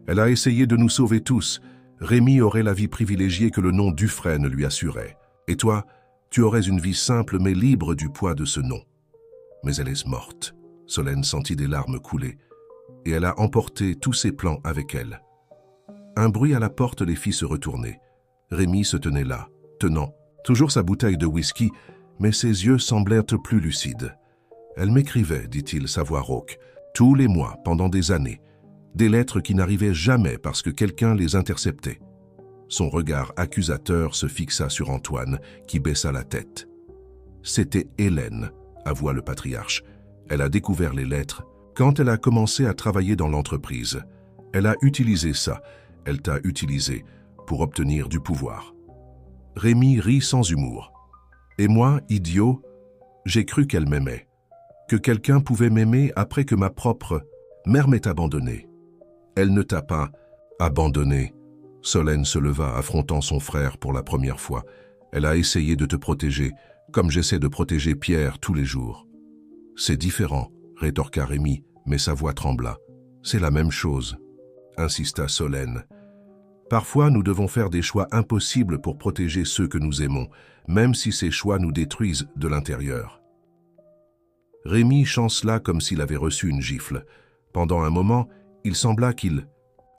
Speaker 1: Elle a essayé de nous sauver tous. Rémi aurait la vie privilégiée que le nom Dufresne lui assurait. Et toi, tu aurais une vie simple mais libre du poids de ce nom. Mais elle est morte. Solène sentit des larmes couler. Et elle a emporté tous ses plans avec elle. Un bruit à la porte les fit se retourner. Rémi se tenait là, tenant toujours sa bouteille de whisky, mais ses yeux semblèrent plus lucides. Elle m'écrivait, dit-il, sa voix rauque, tous les mois, pendant des années, des lettres qui n'arrivaient jamais parce que quelqu'un les interceptait. Son regard accusateur se fixa sur Antoine, qui baissa la tête. C'était Hélène, avoua le patriarche. Elle a découvert les lettres quand elle a commencé à travailler dans l'entreprise. Elle a utilisé ça, elle t'a utilisé, pour obtenir du pouvoir. Rémi rit sans humour. Et moi, idiot, j'ai cru qu'elle m'aimait. Que quelqu'un pouvait m'aimer après que ma propre mère m'ait abandonné. Elle ne t'a pas abandonné. Solène se leva, affrontant son frère pour la première fois. Elle a essayé de te protéger, comme j'essaie de protéger Pierre tous les jours. C'est différent, rétorqua Rémi, mais sa voix trembla. C'est la même chose, insista Solène. Parfois, nous devons faire des choix impossibles pour protéger ceux que nous aimons, même si ces choix nous détruisent de l'intérieur. Rémi chancela comme s'il avait reçu une gifle. Pendant un moment, il sembla qu'il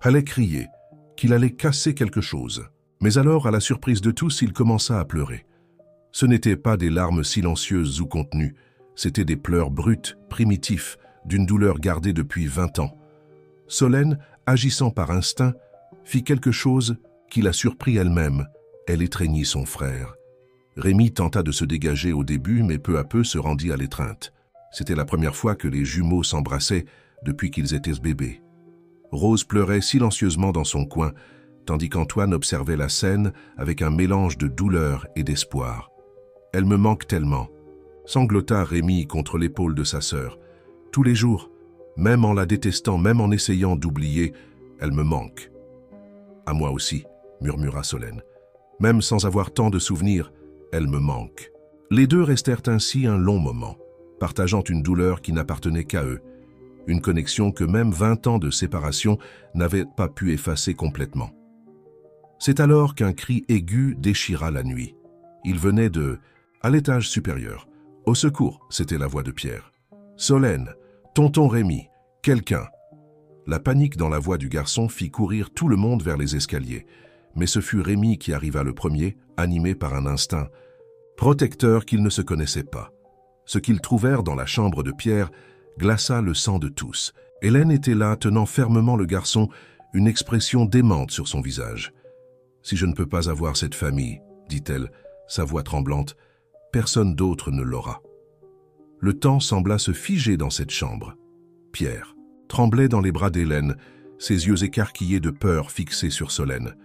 Speaker 1: allait crier, qu'il allait casser quelque chose. Mais alors, à la surprise de tous, il commença à pleurer. Ce n'étaient pas des larmes silencieuses ou contenues, c'étaient des pleurs bruts, primitifs, d'une douleur gardée depuis 20 ans. Solène, agissant par instinct, fit quelque chose qui la surprit elle-même. Elle étreignit son frère. Rémi tenta de se dégager au début, mais peu à peu se rendit à l'étreinte. C'était la première fois que les jumeaux s'embrassaient depuis qu'ils étaient bébés. Rose pleurait silencieusement dans son coin, tandis qu'Antoine observait la scène avec un mélange de douleur et d'espoir. « Elle me manque tellement », sanglota Rémi contre l'épaule de sa sœur. « Tous les jours, même en la détestant, même en essayant d'oublier, elle me manque. » « À moi aussi, » murmura Solène. « Même sans avoir tant de souvenirs, elle me manque. » Les deux restèrent ainsi un long moment, partageant une douleur qui n'appartenait qu'à eux, une connexion que même 20 ans de séparation n'avaient pas pu effacer complètement. C'est alors qu'un cri aigu déchira la nuit. Il venait à l'étage supérieur. « Au secours !» c'était la voix de Pierre. « Solène, tonton Rémi, quelqu'un !» La panique dans la voix du garçon fit courir tout le monde vers les escaliers. Mais ce fut Rémi qui arriva le premier, animé par un instinct protecteur qu'ils ne se connaissaient pas. Ce qu'ils trouvèrent dans la chambre de Pierre glaça le sang de tous. Hélène était là, tenant fermement le garçon, une expression démente sur son visage. « Si je ne peux pas avoir cette famille, dit-elle, sa voix tremblante, personne d'autre ne l'aura. » Le temps sembla se figer dans cette chambre. Pierre tremblait dans les bras d'Hélène, ses yeux écarquillés de peur fixés sur Solène.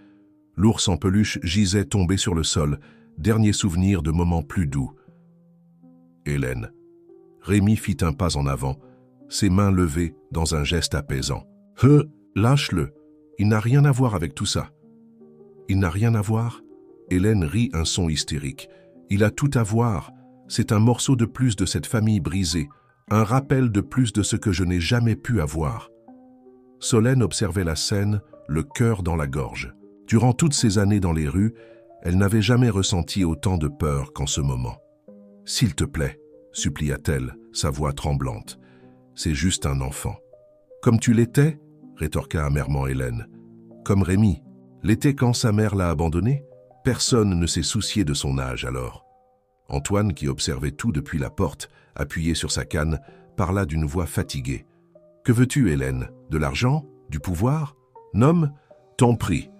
Speaker 1: L'ours en peluche gisait tombé sur le sol, dernier souvenir de moments plus doux. Hélène. Rémi fit un pas en avant, ses mains levées dans un geste apaisant. « Lâche-le, il n'a rien à voir avec tout ça. »« Il n'a rien à voir ?» Hélène rit un son hystérique. « Il a tout à voir. C'est un morceau de plus de cette famille brisée, un rappel de plus de ce que je n'ai jamais pu avoir. » Solène observait la scène, le cœur dans la gorge. Durant toutes ces années dans les rues, elle n'avait jamais ressenti autant de peur qu'en ce moment. « S'il te plaît, » supplia-t-elle, sa voix tremblante. « C'est juste un enfant. »« Comme tu l'étais » rétorqua amèrement Hélène. « Comme Rémi. L'était quand sa mère l'a abandonné. Personne ne s'est soucié de son âge alors. » Antoine, qui observait tout depuis la porte, appuyé sur sa canne, parla d'une voix fatiguée. « Que veux-tu, Hélène? De l'argent? Du pouvoir? Nomme? Ton prix. »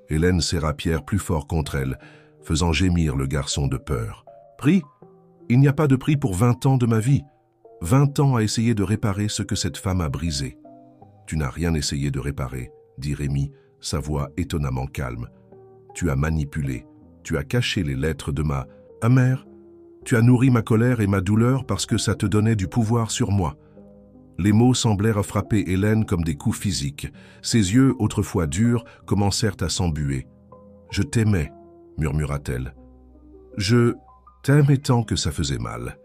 Speaker 1: Hélène serra Pierre plus fort contre elle, faisant gémir le garçon de peur. « Prix? Il n'y a pas de prix pour 20 ans de ma vie. 20 ans à essayer de réparer ce que cette femme a brisé. »« Tu n'as rien essayé de réparer, » dit Rémi, sa voix étonnamment calme. « Tu as manipulé, tu as caché les lettres de ma mère. Tu as nourri ma colère et ma douleur parce que ça te donnait du pouvoir sur moi. » Les mots semblèrent frapper Hélène comme des coups physiques. Ses yeux, autrefois durs, commencèrent à s'embuer. « Je t'aimais, » murmura-t-elle. « T'aimais tant que ça faisait mal.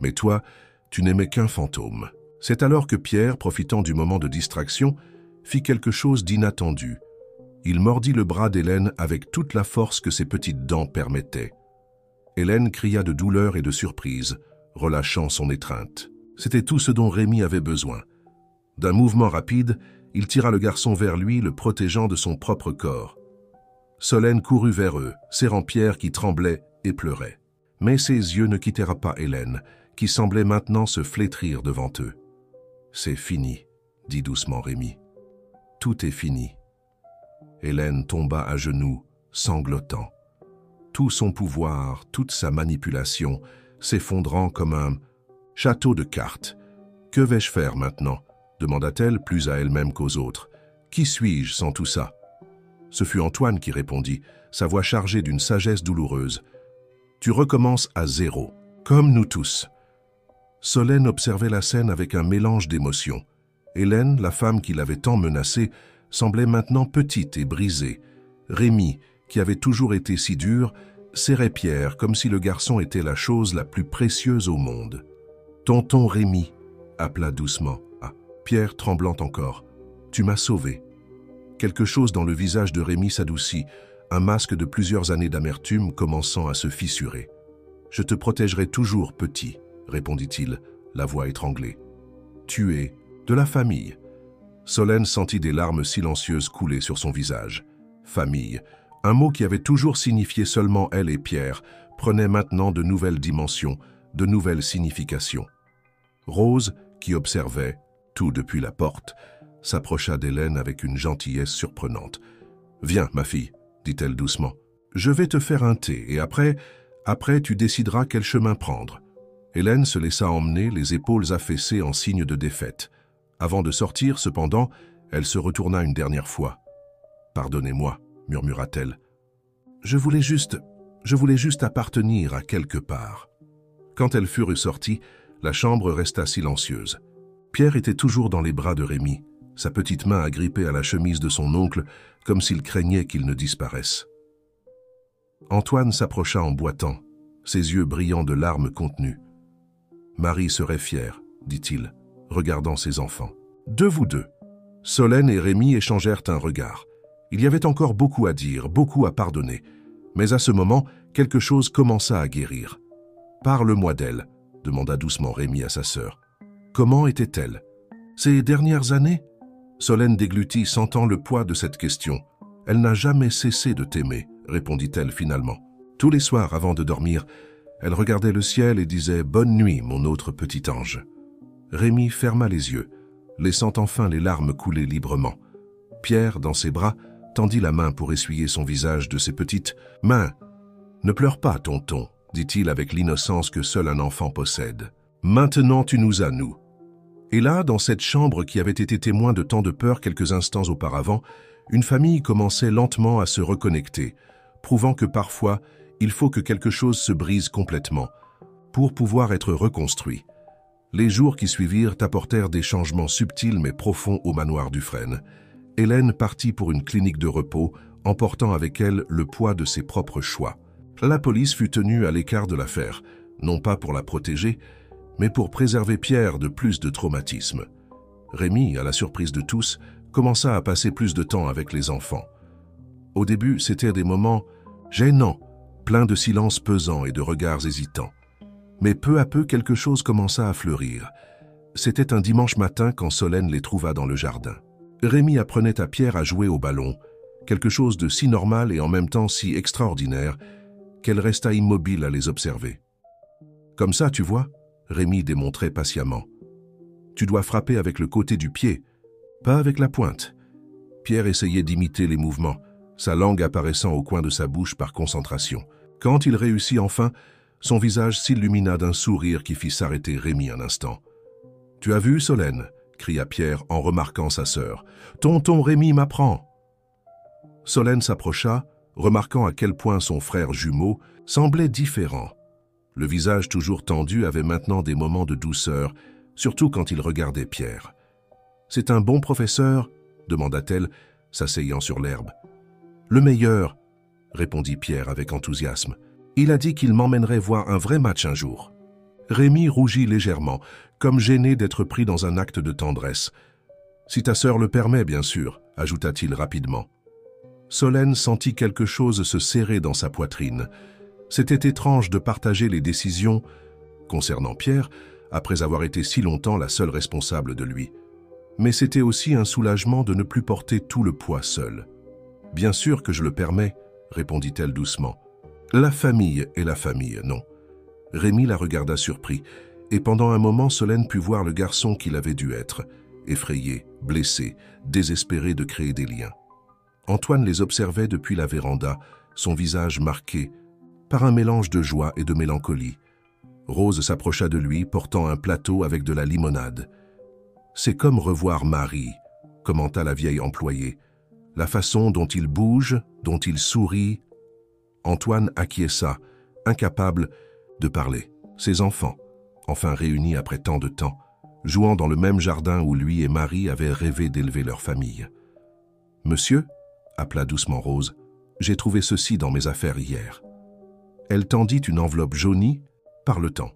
Speaker 1: Mais toi, tu n'aimais qu'un fantôme. C'est alors que Pierre, profitant du moment de distraction, fit quelque chose d'inattendu. Il mordit le bras d'Hélène avec toute la force que ses petites dents permettaient. Hélène cria de douleur et de surprise, relâchant son étreinte. C'était tout ce dont Rémi avait besoin. D'un mouvement rapide, il tira le garçon vers lui, le protégeant de son propre corps. Solène courut vers eux, serrant Pierre qui tremblait et pleurait. Mais ses yeux ne quittèrent pas Hélène, qui semblait maintenant se flétrir devant eux. « C'est fini », dit doucement Rémi. « Tout est fini. » Hélène tomba à genoux, sanglotant. Tout son pouvoir, toute sa manipulation, s'effondrant comme un château de cartes. « Que vais-je faire maintenant ?» demanda-t-elle plus à elle-même qu'aux autres. « Qui suis-je sans tout ça ?» Ce fut Antoine qui répondit, sa voix chargée d'une sagesse douloureuse. « Tu recommences à zéro, comme nous tous. » Solène observait la scène avec un mélange d'émotions. Hélène, la femme qui l'avait tant menacée, semblait maintenant petite et brisée. Rémi, qui avait toujours été si dur, serrait Pierre comme si le garçon était la chose la plus précieuse au monde. « Tonton Rémi » appela doucement. Ah, Pierre tremblant encore. « Tu m'as sauvé. » Quelque chose dans le visage de Rémi s'adoucit, un masque de plusieurs années d'amertume commençant à se fissurer. « Je te protégerai toujours, petit. » répondit-il, la voix étranglée. « Tu es de la famille. » Solène sentit des larmes silencieuses couler sur son visage. Famille, un mot qui avait toujours signifié seulement elle et Pierre, prenait maintenant de nouvelles dimensions, de nouvelles significations. Rose, qui observait, tout depuis la porte, s'approcha d'Hélène avec une gentillesse surprenante. « Viens, ma fille, dit-elle doucement. Je vais te faire un thé et après tu décideras quel chemin prendre. » Hélène se laissa emmener, les épaules affaissées en signe de défaite. Avant de sortir, cependant, elle se retourna une dernière fois. « Pardonnez-moi, » murmura-t-elle. « Je voulais juste appartenir à quelque part. » Quand elles furent sorties, la chambre resta silencieuse. Pierre était toujours dans les bras de Rémi, sa petite main agrippée à la chemise de son oncle, comme s'il craignait qu'il ne disparaisse. Antoine s'approcha en boitant, ses yeux brillants de larmes contenues. « Marie serait fière, » dit-il, regardant ses enfants. « De vous deux. » Solène et Rémi échangèrent un regard. Il y avait encore beaucoup à dire, beaucoup à pardonner. Mais à ce moment, quelque chose commença à guérir. « Parle-moi d'elle, » demanda doucement Rémi à sa sœur. « Comment était-elle? Ces dernières années ?» Solène déglutit, sentant le poids de cette question. « Elle n'a jamais cessé de t'aimer, » répondit-elle finalement. Tous les soirs, avant de dormir, elle regardait le ciel et disait « Bonne nuit, mon autre petit ange ». Rémi ferma les yeux, laissant enfin les larmes couler librement. Pierre, dans ses bras, tendit la main pour essuyer son visage de ses petites mains. « Ne pleure pas, tonton, » dit-il avec l'innocence que seul un enfant possède. « Maintenant tu nous as, nous. » Et là, dans cette chambre qui avait été témoin de tant de peur quelques instants auparavant, une famille commençait lentement à se reconnecter, prouvant que parfois, il faut que quelque chose se brise complètement pour pouvoir être reconstruit. Les jours qui suivirent apportèrent des changements subtils mais profonds au manoir Dufresne. Hélène partit pour une clinique de repos, emportant avec elle le poids de ses propres choix. La police fut tenue à l'écart de l'affaire, non pas pour la protéger, mais pour préserver Pierre de plus de traumatisme. Rémi, à la surprise de tous, commença à passer plus de temps avec les enfants. Au début, c'étaient des moments gênants, pleins de silence pesant et de regards hésitants. Mais peu à peu, quelque chose commença à fleurir. C'était un dimanche matin quand Solène les trouva dans le jardin. Rémi apprenait à Pierre à jouer au ballon, quelque chose de si normal et en même temps si extraordinaire qu'elle resta immobile à les observer. « Comme ça, tu vois ?» Rémi démontrait patiemment. « Tu dois frapper avec le côté du pied, pas avec la pointe. » Pierre essayait d'imiter les mouvements, sa langue apparaissant au coin de sa bouche par concentration. Quand il réussit enfin, son visage s'illumina d'un sourire qui fit s'arrêter Rémi un instant. « Tu as vu, Solène ?» cria Pierre en remarquant sa sœur. « Tonton Rémi m'apprend !» Solène s'approcha, remarquant à quel point son frère jumeau semblait différent. Le visage toujours tendu avait maintenant des moments de douceur, surtout quand il regardait Pierre. « C'est un bon professeur ?» demanda-t-elle, s'asseyant sur l'herbe. « Le meilleur !» répondit Pierre avec enthousiasme. « Il a dit qu'il m'emmènerait voir un vrai match un jour. Rémi rougit légèrement, comme gêné d'être pris dans un acte de tendresse. Si ta sœur le permet, bien sûr, ajouta-t-il rapidement. Solène sentit quelque chose se serrer dans sa poitrine. C'était étrange de partager les décisions concernant Pierre, après avoir été si longtemps la seule responsable de lui. Mais c'était aussi un soulagement de ne plus porter tout le poids seule. « Bien sûr que je le permets, » répondit-elle doucement. « La famille est la famille, non ?» Rémi la regarda surpris, et pendant un moment Solène put voir le garçon qu'il avait dû être, effrayé, blessé, désespéré de créer des liens. Antoine les observait depuis la véranda, son visage marqué par un mélange de joie et de mélancolie. Rose s'approcha de lui, portant un plateau avec de la limonade. « C'est comme revoir Marie », commenta la vieille employée. « La façon dont il bouge, dont il sourit. » Antoine acquiesça, incapable de parler. Ses enfants, enfin réunis après tant de temps, jouant dans le même jardin où lui et Marie avaient rêvé d'élever leur famille. « Monsieur » appela doucement Rose, « j'ai trouvé ceci dans mes affaires hier. » Elle tendit une enveloppe jaunie par le temps.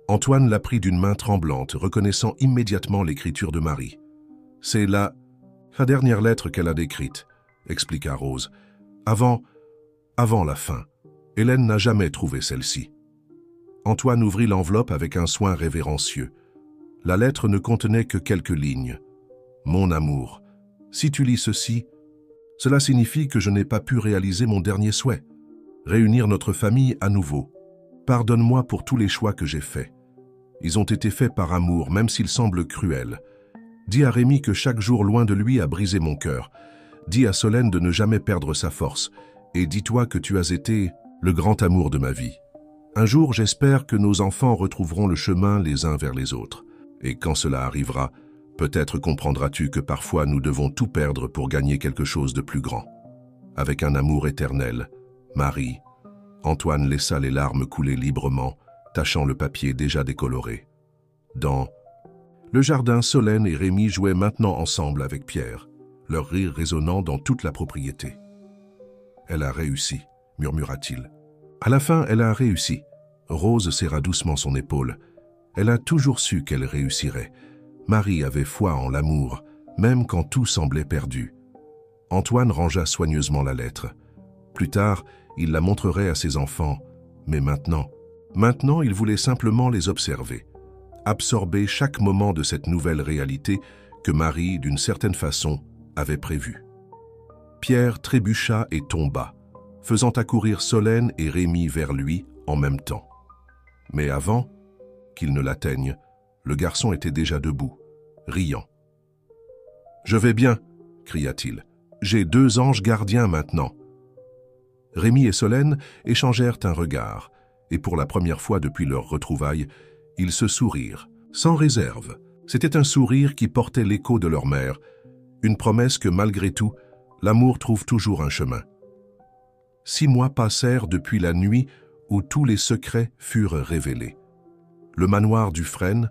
Speaker 1: Antoine la prit d'une main tremblante, reconnaissant immédiatement l'écriture de Marie. « C'est la dernière lettre qu'elle a décrite, » expliqua Rose. « Avant la fin. Hélène n'a jamais trouvé celle-ci. » Antoine ouvrit l'enveloppe avec un soin révérencieux. La lettre ne contenait que quelques lignes. « Mon amour, si tu lis ceci, cela signifie que je n'ai pas pu réaliser mon dernier souhait, réunir notre famille à nouveau. Pardonne-moi pour tous les choix que j'ai faits. Ils ont été faits par amour, même s'ils semblent cruels. Dis à Rémi que chaque jour loin de lui a brisé mon cœur. Dis à Solène de ne jamais perdre sa force. Et dis-toi que tu as été le grand amour de ma vie. Un jour, j'espère que nos enfants retrouveront le chemin les uns vers les autres. Et quand cela arrivera, peut-être comprendras-tu que parfois nous devons tout perdre pour gagner quelque chose de plus grand. Avec un amour éternel, Marie. » Antoine laissa les larmes couler librement, tachant le papier déjà décoloré. Dans le jardin, Solène et Rémi jouaient maintenant ensemble avec Pierre, leur rire résonnant dans toute la propriété. « Elle a réussi, » murmura-t-il. « À la fin, elle a réussi. » Rose serra doucement son épaule. Elle a toujours su qu'elle réussirait. Marie avait foi en l'amour, même quand tout semblait perdu. Antoine rangea soigneusement la lettre. Plus tard, il la montrerait à ses enfants, mais maintenant, il voulait simplement les observer, absorber chaque moment de cette nouvelle réalité que Marie, d'une certaine façon, avait prévue. Pierre trébucha et tomba, faisant accourir Solène et Rémi vers lui en même temps. Mais avant qu'il ne l'atteigne, le garçon était déjà debout, riant. « Je vais bien !» cria-t-il. « J'ai 2 anges gardiens maintenant. » Rémi et Solène échangèrent un regard, et pour la première fois depuis leur retrouvaille, ils se sourirent, sans réserve. C'était un sourire qui portait l'écho de leur mère, une promesse que malgré tout, l'amour trouve toujours un chemin. 6 mois passèrent depuis la nuit où tous les secrets furent révélés. Le manoir du Frêne,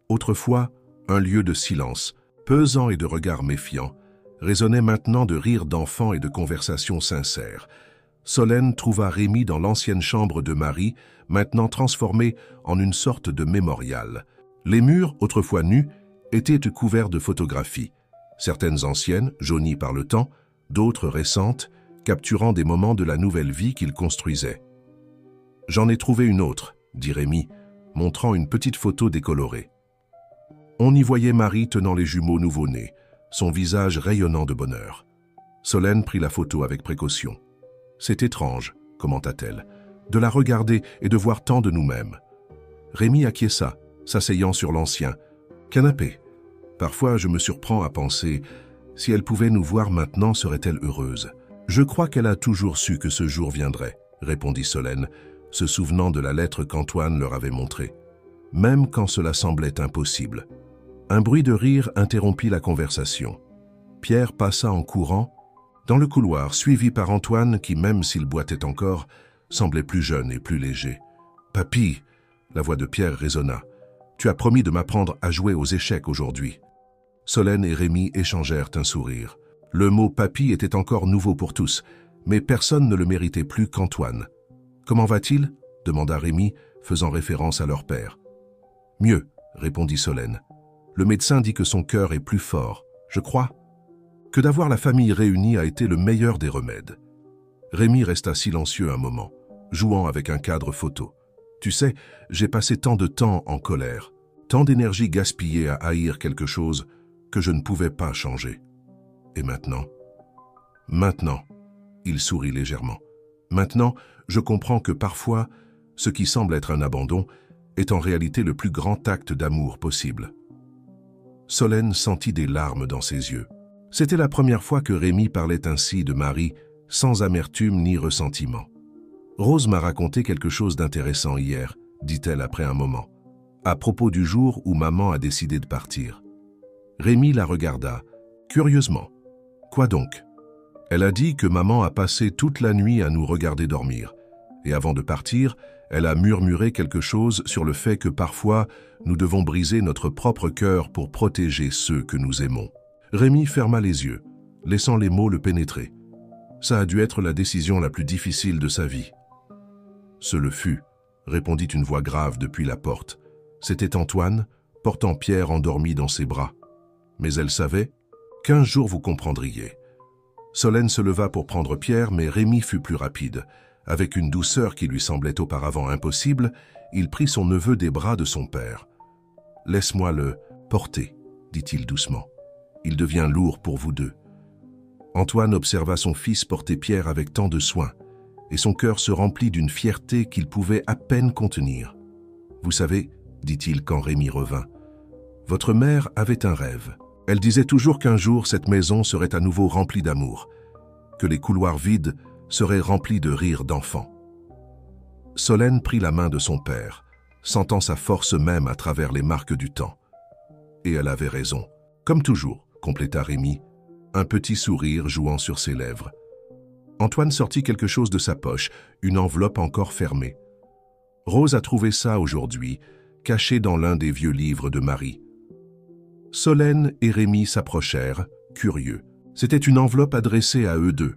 Speaker 1: autrefois un lieu de silence, pesant et de regards méfiants, résonnait maintenant de rires d'enfants et de conversations sincères. Solène trouva Rémi dans l'ancienne chambre de Marie, maintenant transformée en une sorte de mémorial. Les murs, autrefois nus, étaient couverts de photographies, certaines anciennes, jaunies par le temps, d'autres récentes, capturant des moments de la nouvelle vie qu'il construisait. « J'en ai trouvé une autre », dit Rémi, montrant une petite photo décolorée. On y voyait Marie tenant les jumeaux nouveau-nés, son visage rayonnant de bonheur. Solène prit la photo avec précaution. « C'est étrange, » commenta-t-elle, « de la regarder et de voir tant de nous-mêmes. » Rémi acquiesça, s'asseyant sur l'ancien canapé. « Parfois, je me surprends à penser, si elle pouvait nous voir maintenant, serait-elle heureuse ? Je crois qu'elle a toujours su que ce jour viendrait, » répondit Solène, se souvenant de la lettre qu'Antoine leur avait montrée, même quand cela semblait impossible. Un bruit de rire interrompit la conversation. Pierre passa en courant dans le couloir, suivi par Antoine qui, même s'il boitait encore, semblait plus jeune et plus léger. « Papy !» la voix de Pierre résonna. « Tu as promis de m'apprendre à jouer aux échecs aujourd'hui. » Solène et Rémi échangèrent un sourire. Le mot « papy » était encore nouveau pour tous, mais personne ne le méritait plus qu'Antoine. « Comment va-t-il » demanda Rémi, faisant référence à leur père. « Mieux » répondit Solène. « Le médecin dit que son cœur est plus fort, je crois. Que d'avoir la famille réunie a été le meilleur des remèdes. » Rémi resta silencieux un moment, jouant avec un cadre photo. « Tu sais, j'ai passé tant de temps en colère, tant d'énergie gaspillée à haïr quelque chose que je ne pouvais pas changer. Et maintenant ?» Maintenant, il sourit légèrement. Maintenant, je comprends que parfois, ce qui semble être un abandon est en réalité le plus grand acte d'amour possible. Solène sentit des larmes dans ses yeux. C'était la première fois que Rémi parlait ainsi de Marie, sans amertume ni ressentiment. « Rose m'a raconté quelque chose d'intéressant hier, » dit-elle après un moment, à propos du jour où maman a décidé de partir. Rémi la regarda, curieusement. « Quoi donc ?» Elle a dit que maman a passé toute la nuit à nous regarder dormir, et avant de partir, elle a murmuré quelque chose sur le fait que parfois, nous devons briser notre propre cœur pour protéger ceux que nous aimons. Rémi ferma les yeux, laissant les mots le pénétrer. Ça a dû être la décision la plus difficile de sa vie. Ce le fut, répondit une voix grave depuis la porte. C'était Antoine, portant Pierre endormi dans ses bras. Mais elle savait, 15 jours vous comprendriez. Solène se leva pour prendre Pierre, mais Rémi fut plus rapide. Avec une douceur qui lui semblait auparavant impossible, il prit son neveu des bras de son père. « Laisse-moi le porter, » dit-il doucement. « Il devient lourd pour vous deux. » Antoine observa son fils porter Pierre avec tant de soin, et son cœur se remplit d'une fierté qu'il pouvait à peine contenir. « Vous savez, » dit-il quand Rémi revint, « votre mère avait un rêve. Elle disait toujours qu'un jour cette maison serait à nouveau remplie d'amour, que les couloirs vides seraient remplis de rires d'enfants. » Solène prit la main de son père, sentant sa force même à travers les marques du temps. Et elle avait raison. Comme toujours, compléta Rémi, un petit sourire jouant sur ses lèvres. Antoine sortit quelque chose de sa poche, une enveloppe encore fermée. Rose a trouvé ça aujourd'hui, caché dans l'un des vieux livres de Marie. Solène et Rémi s'approchèrent, curieux. C'était une enveloppe adressée à eux deux,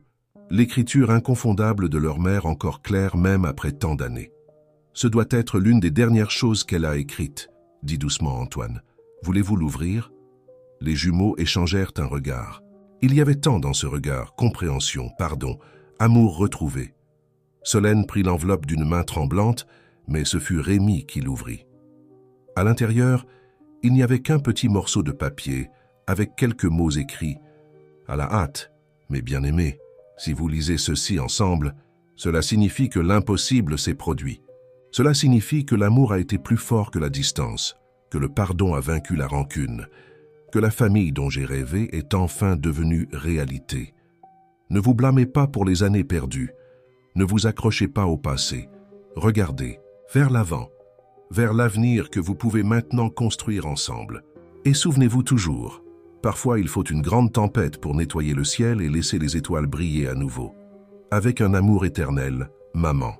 Speaker 1: l'écriture inconfondable de leur mère encore claire même après tant d'années. « Ce doit être l'une des dernières choses qu'elle a écrites, » dit doucement Antoine. « Voulez-vous l'ouvrir » Les jumeaux échangèrent un regard. Il y avait tant dans ce regard, compréhension, pardon, amour retrouvé. Solène prit l'enveloppe d'une main tremblante, mais ce fut Rémi qui l'ouvrit. À l'intérieur, il n'y avait qu'un petit morceau de papier, avec quelques mots écrits. À la hâte, mes bien-aimés, si vous lisez ceci ensemble, cela signifie que l'impossible s'est produit. Cela signifie que l'amour a été plus fort que la distance, que le pardon a vaincu la rancune, que la famille dont j'ai rêvé est enfin devenue réalité. Ne vous blâmez pas pour les années perdues. Ne vous accrochez pas au passé. Regardez, vers l'avant, vers l'avenir que vous pouvez maintenant construire ensemble. Et souvenez-vous toujours, parfois il faut une grande tempête pour nettoyer le ciel et laisser les étoiles briller à nouveau. Avec un amour éternel, maman.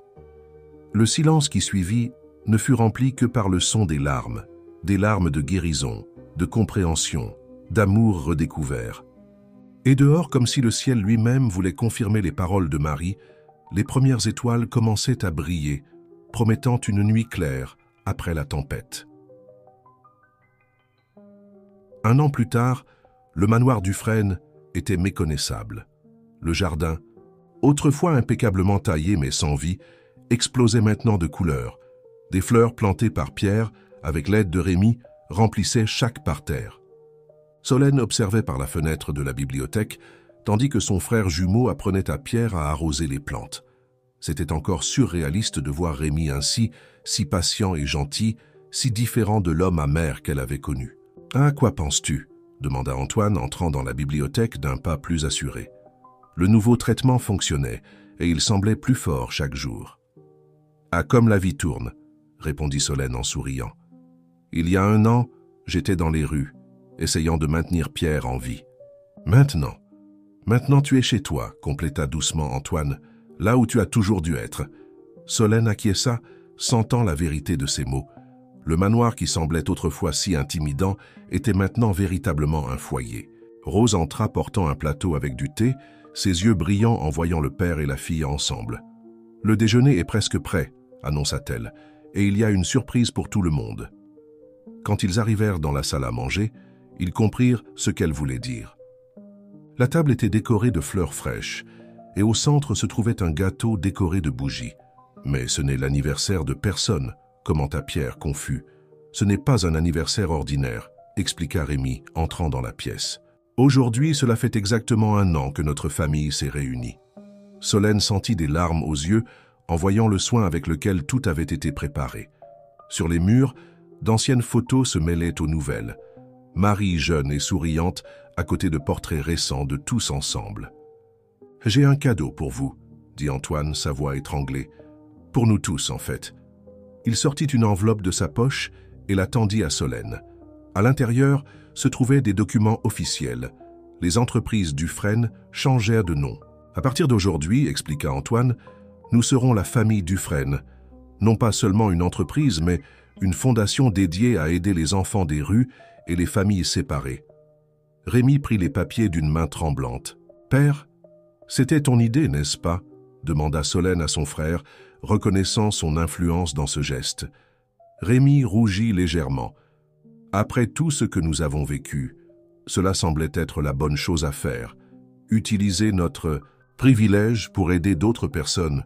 Speaker 1: Le silence qui suivit ne fut rempli que par le son des larmes de guérison, de compréhension, d'amour redécouvert. Et dehors, comme si le ciel lui-même voulait confirmer les paroles de Marie, les premières étoiles commençaient à briller, promettant une nuit claire après la tempête. Un an plus tard, le manoir Dufresne était méconnaissable. Le jardin, autrefois impeccablement taillé mais sans vie, explosait maintenant de couleurs. Des fleurs plantées par Pierre, avec l'aide de Rémi, remplissaient chaque parterre. Solène observait par la fenêtre de la bibliothèque, tandis que son frère jumeau apprenait à Pierre à arroser les plantes. C'était encore surréaliste de voir Rémi ainsi, si patient et gentil, si différent de l'homme amer qu'elle avait connu. « À quoi penses-tu » demanda Antoine, entrant dans la bibliothèque d'un pas plus assuré. Le nouveau traitement fonctionnait, et il semblait plus fort chaque jour. « Ah, comme la vie tourne » répondit Solène en souriant. « Il y a 1 an, j'étais dans les rues, essayant de maintenir Pierre en vie. Maintenant tu es chez toi, compléta doucement Antoine, là où tu as toujours dû être. » Solène acquiesça, sentant la vérité de ces mots. Le manoir qui semblait autrefois si intimidant était maintenant véritablement un foyer. Rose entra portant un plateau avec du thé, ses yeux brillants en voyant le père et la fille ensemble. « Le déjeuner est presque prêt, annonça-t-elle, et il y a une surprise pour tout le monde. Quand ils arrivèrent dans la salle à manger, ils comprirent ce qu'elle voulait dire. La table était décorée de fleurs fraîches, et au centre se trouvait un gâteau décoré de bougies. Mais ce n'est l'anniversaire de personne, commenta Pierre, confus. Ce n'est pas un anniversaire ordinaire, expliqua Rémi, entrant dans la pièce. Aujourd'hui, cela fait exactement 1 an que notre famille s'est réunie. Solène sentit des larmes aux yeux en voyant le soin avec lequel tout avait été préparé. Sur les murs, d'anciennes photos se mêlaient aux nouvelles. Marie jeune et souriante, à côté de portraits récents de tous ensemble. « J'ai un cadeau pour vous, » dit Antoine, sa voix étranglée. « Pour nous tous, en fait. » Il sortit une enveloppe de sa poche et la tendit à Solène. À l'intérieur se trouvaient des documents officiels. Les entreprises Dufresne changèrent de nom. « À partir d'aujourd'hui, » expliqua Antoine, « nous serons la famille Dufresne. Non pas seulement une entreprise, mais une fondation dédiée à aider les enfants des rues et les familles séparées. » Rémi prit les papiers d'une main tremblante. « Père, c'était ton idée, n'est-ce pas ?» demanda Solène à son frère, reconnaissant son influence dans ce geste. Rémi rougit légèrement. Après tout ce que nous avons vécu, cela semblait être la bonne chose à faire. Utiliser notre privilège pour aider d'autres personnes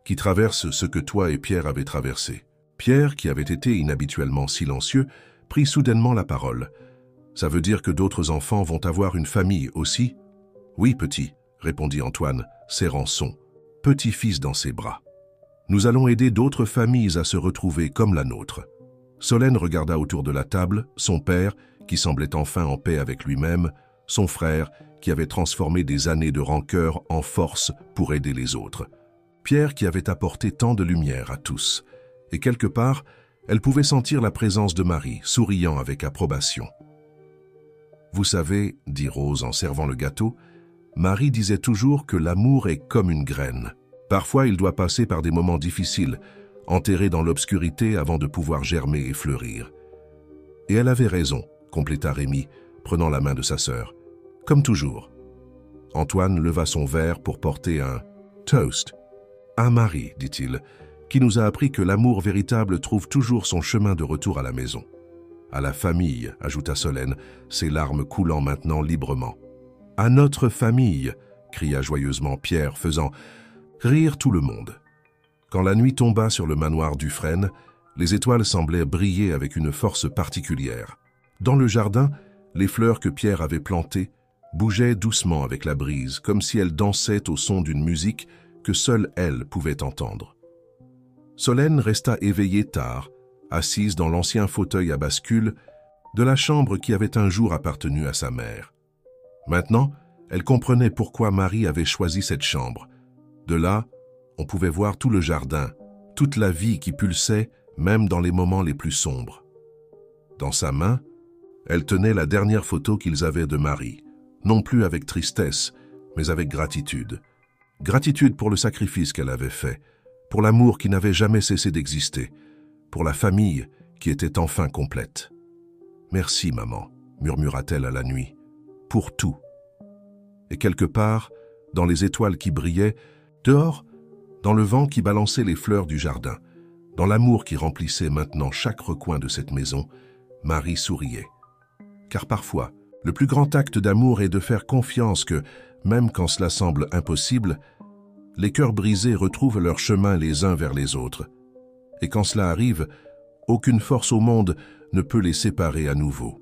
Speaker 1: qui traversent ce que toi et Pierre avez traversé. Pierre, qui avait été inhabituellement silencieux, prit soudainement la parole. « Ça veut dire que d'autres enfants vont avoir une famille aussi ?»« Oui, petit, » répondit Antoine, serrant son petit-fils dans ses bras. « Nous allons aider d'autres familles à se retrouver comme la nôtre. » Solène regarda autour de la table, son père, qui semblait enfin en paix avec lui-même, son frère, qui avait transformé des années de rancœur en force pour aider les autres. Pierre, qui avait apporté tant de lumière à tous. Et quelque part, elle pouvait sentir la présence de Marie, souriant avec approbation. « Vous savez, » dit Rose en servant le gâteau, « Marie disait toujours que l'amour est comme une graine. Parfois, il doit passer par des moments difficiles, enterré dans l'obscurité avant de pouvoir germer et fleurir. » Et elle avait raison, compléta Rémi, prenant la main de sa sœur. « Comme toujours. » Antoine leva son verre pour porter un « toast ». « À Marie, dit-il, qui nous a appris que l'amour véritable trouve toujours son chemin de retour à la maison. »« À la famille, » ajouta Solène, ses larmes coulant maintenant librement. « À notre famille » cria joyeusement Pierre, faisant rire tout le monde. Quand la nuit tomba sur le manoir Dufresne, les étoiles semblaient briller avec une force particulière. Dans le jardin, les fleurs que Pierre avait plantées bougeaient doucement avec la brise, comme si elles dansaient au son d'une musique que seule elle pouvait entendre. Solène resta éveillée tard, assise dans l'ancien fauteuil à bascule de la chambre qui avait un jour appartenu à sa mère. Maintenant, elle comprenait pourquoi Marie avait choisi cette chambre. De là, on pouvait voir tout le jardin, toute la vie qui pulsait, même dans les moments les plus sombres. Dans sa main, elle tenait la dernière photo qu'ils avaient de Marie, non plus avec tristesse, mais avec gratitude. Gratitude pour le sacrifice qu'elle avait fait, pour l'amour qui n'avait jamais cessé d'exister, pour la famille qui était enfin complète. « Merci, maman, » murmura-t-elle à la nuit, « pour tout. » Et quelque part, dans les étoiles qui brillaient, dehors, dans le vent qui balançait les fleurs du jardin, dans l'amour qui remplissait maintenant chaque recoin de cette maison, Marie souriait. Car parfois, le plus grand acte d'amour est de faire confiance que, même quand cela semble impossible, les cœurs brisés retrouvent leur chemin les uns vers les autres. Et quand cela arrive, aucune force au monde ne peut les séparer à nouveau.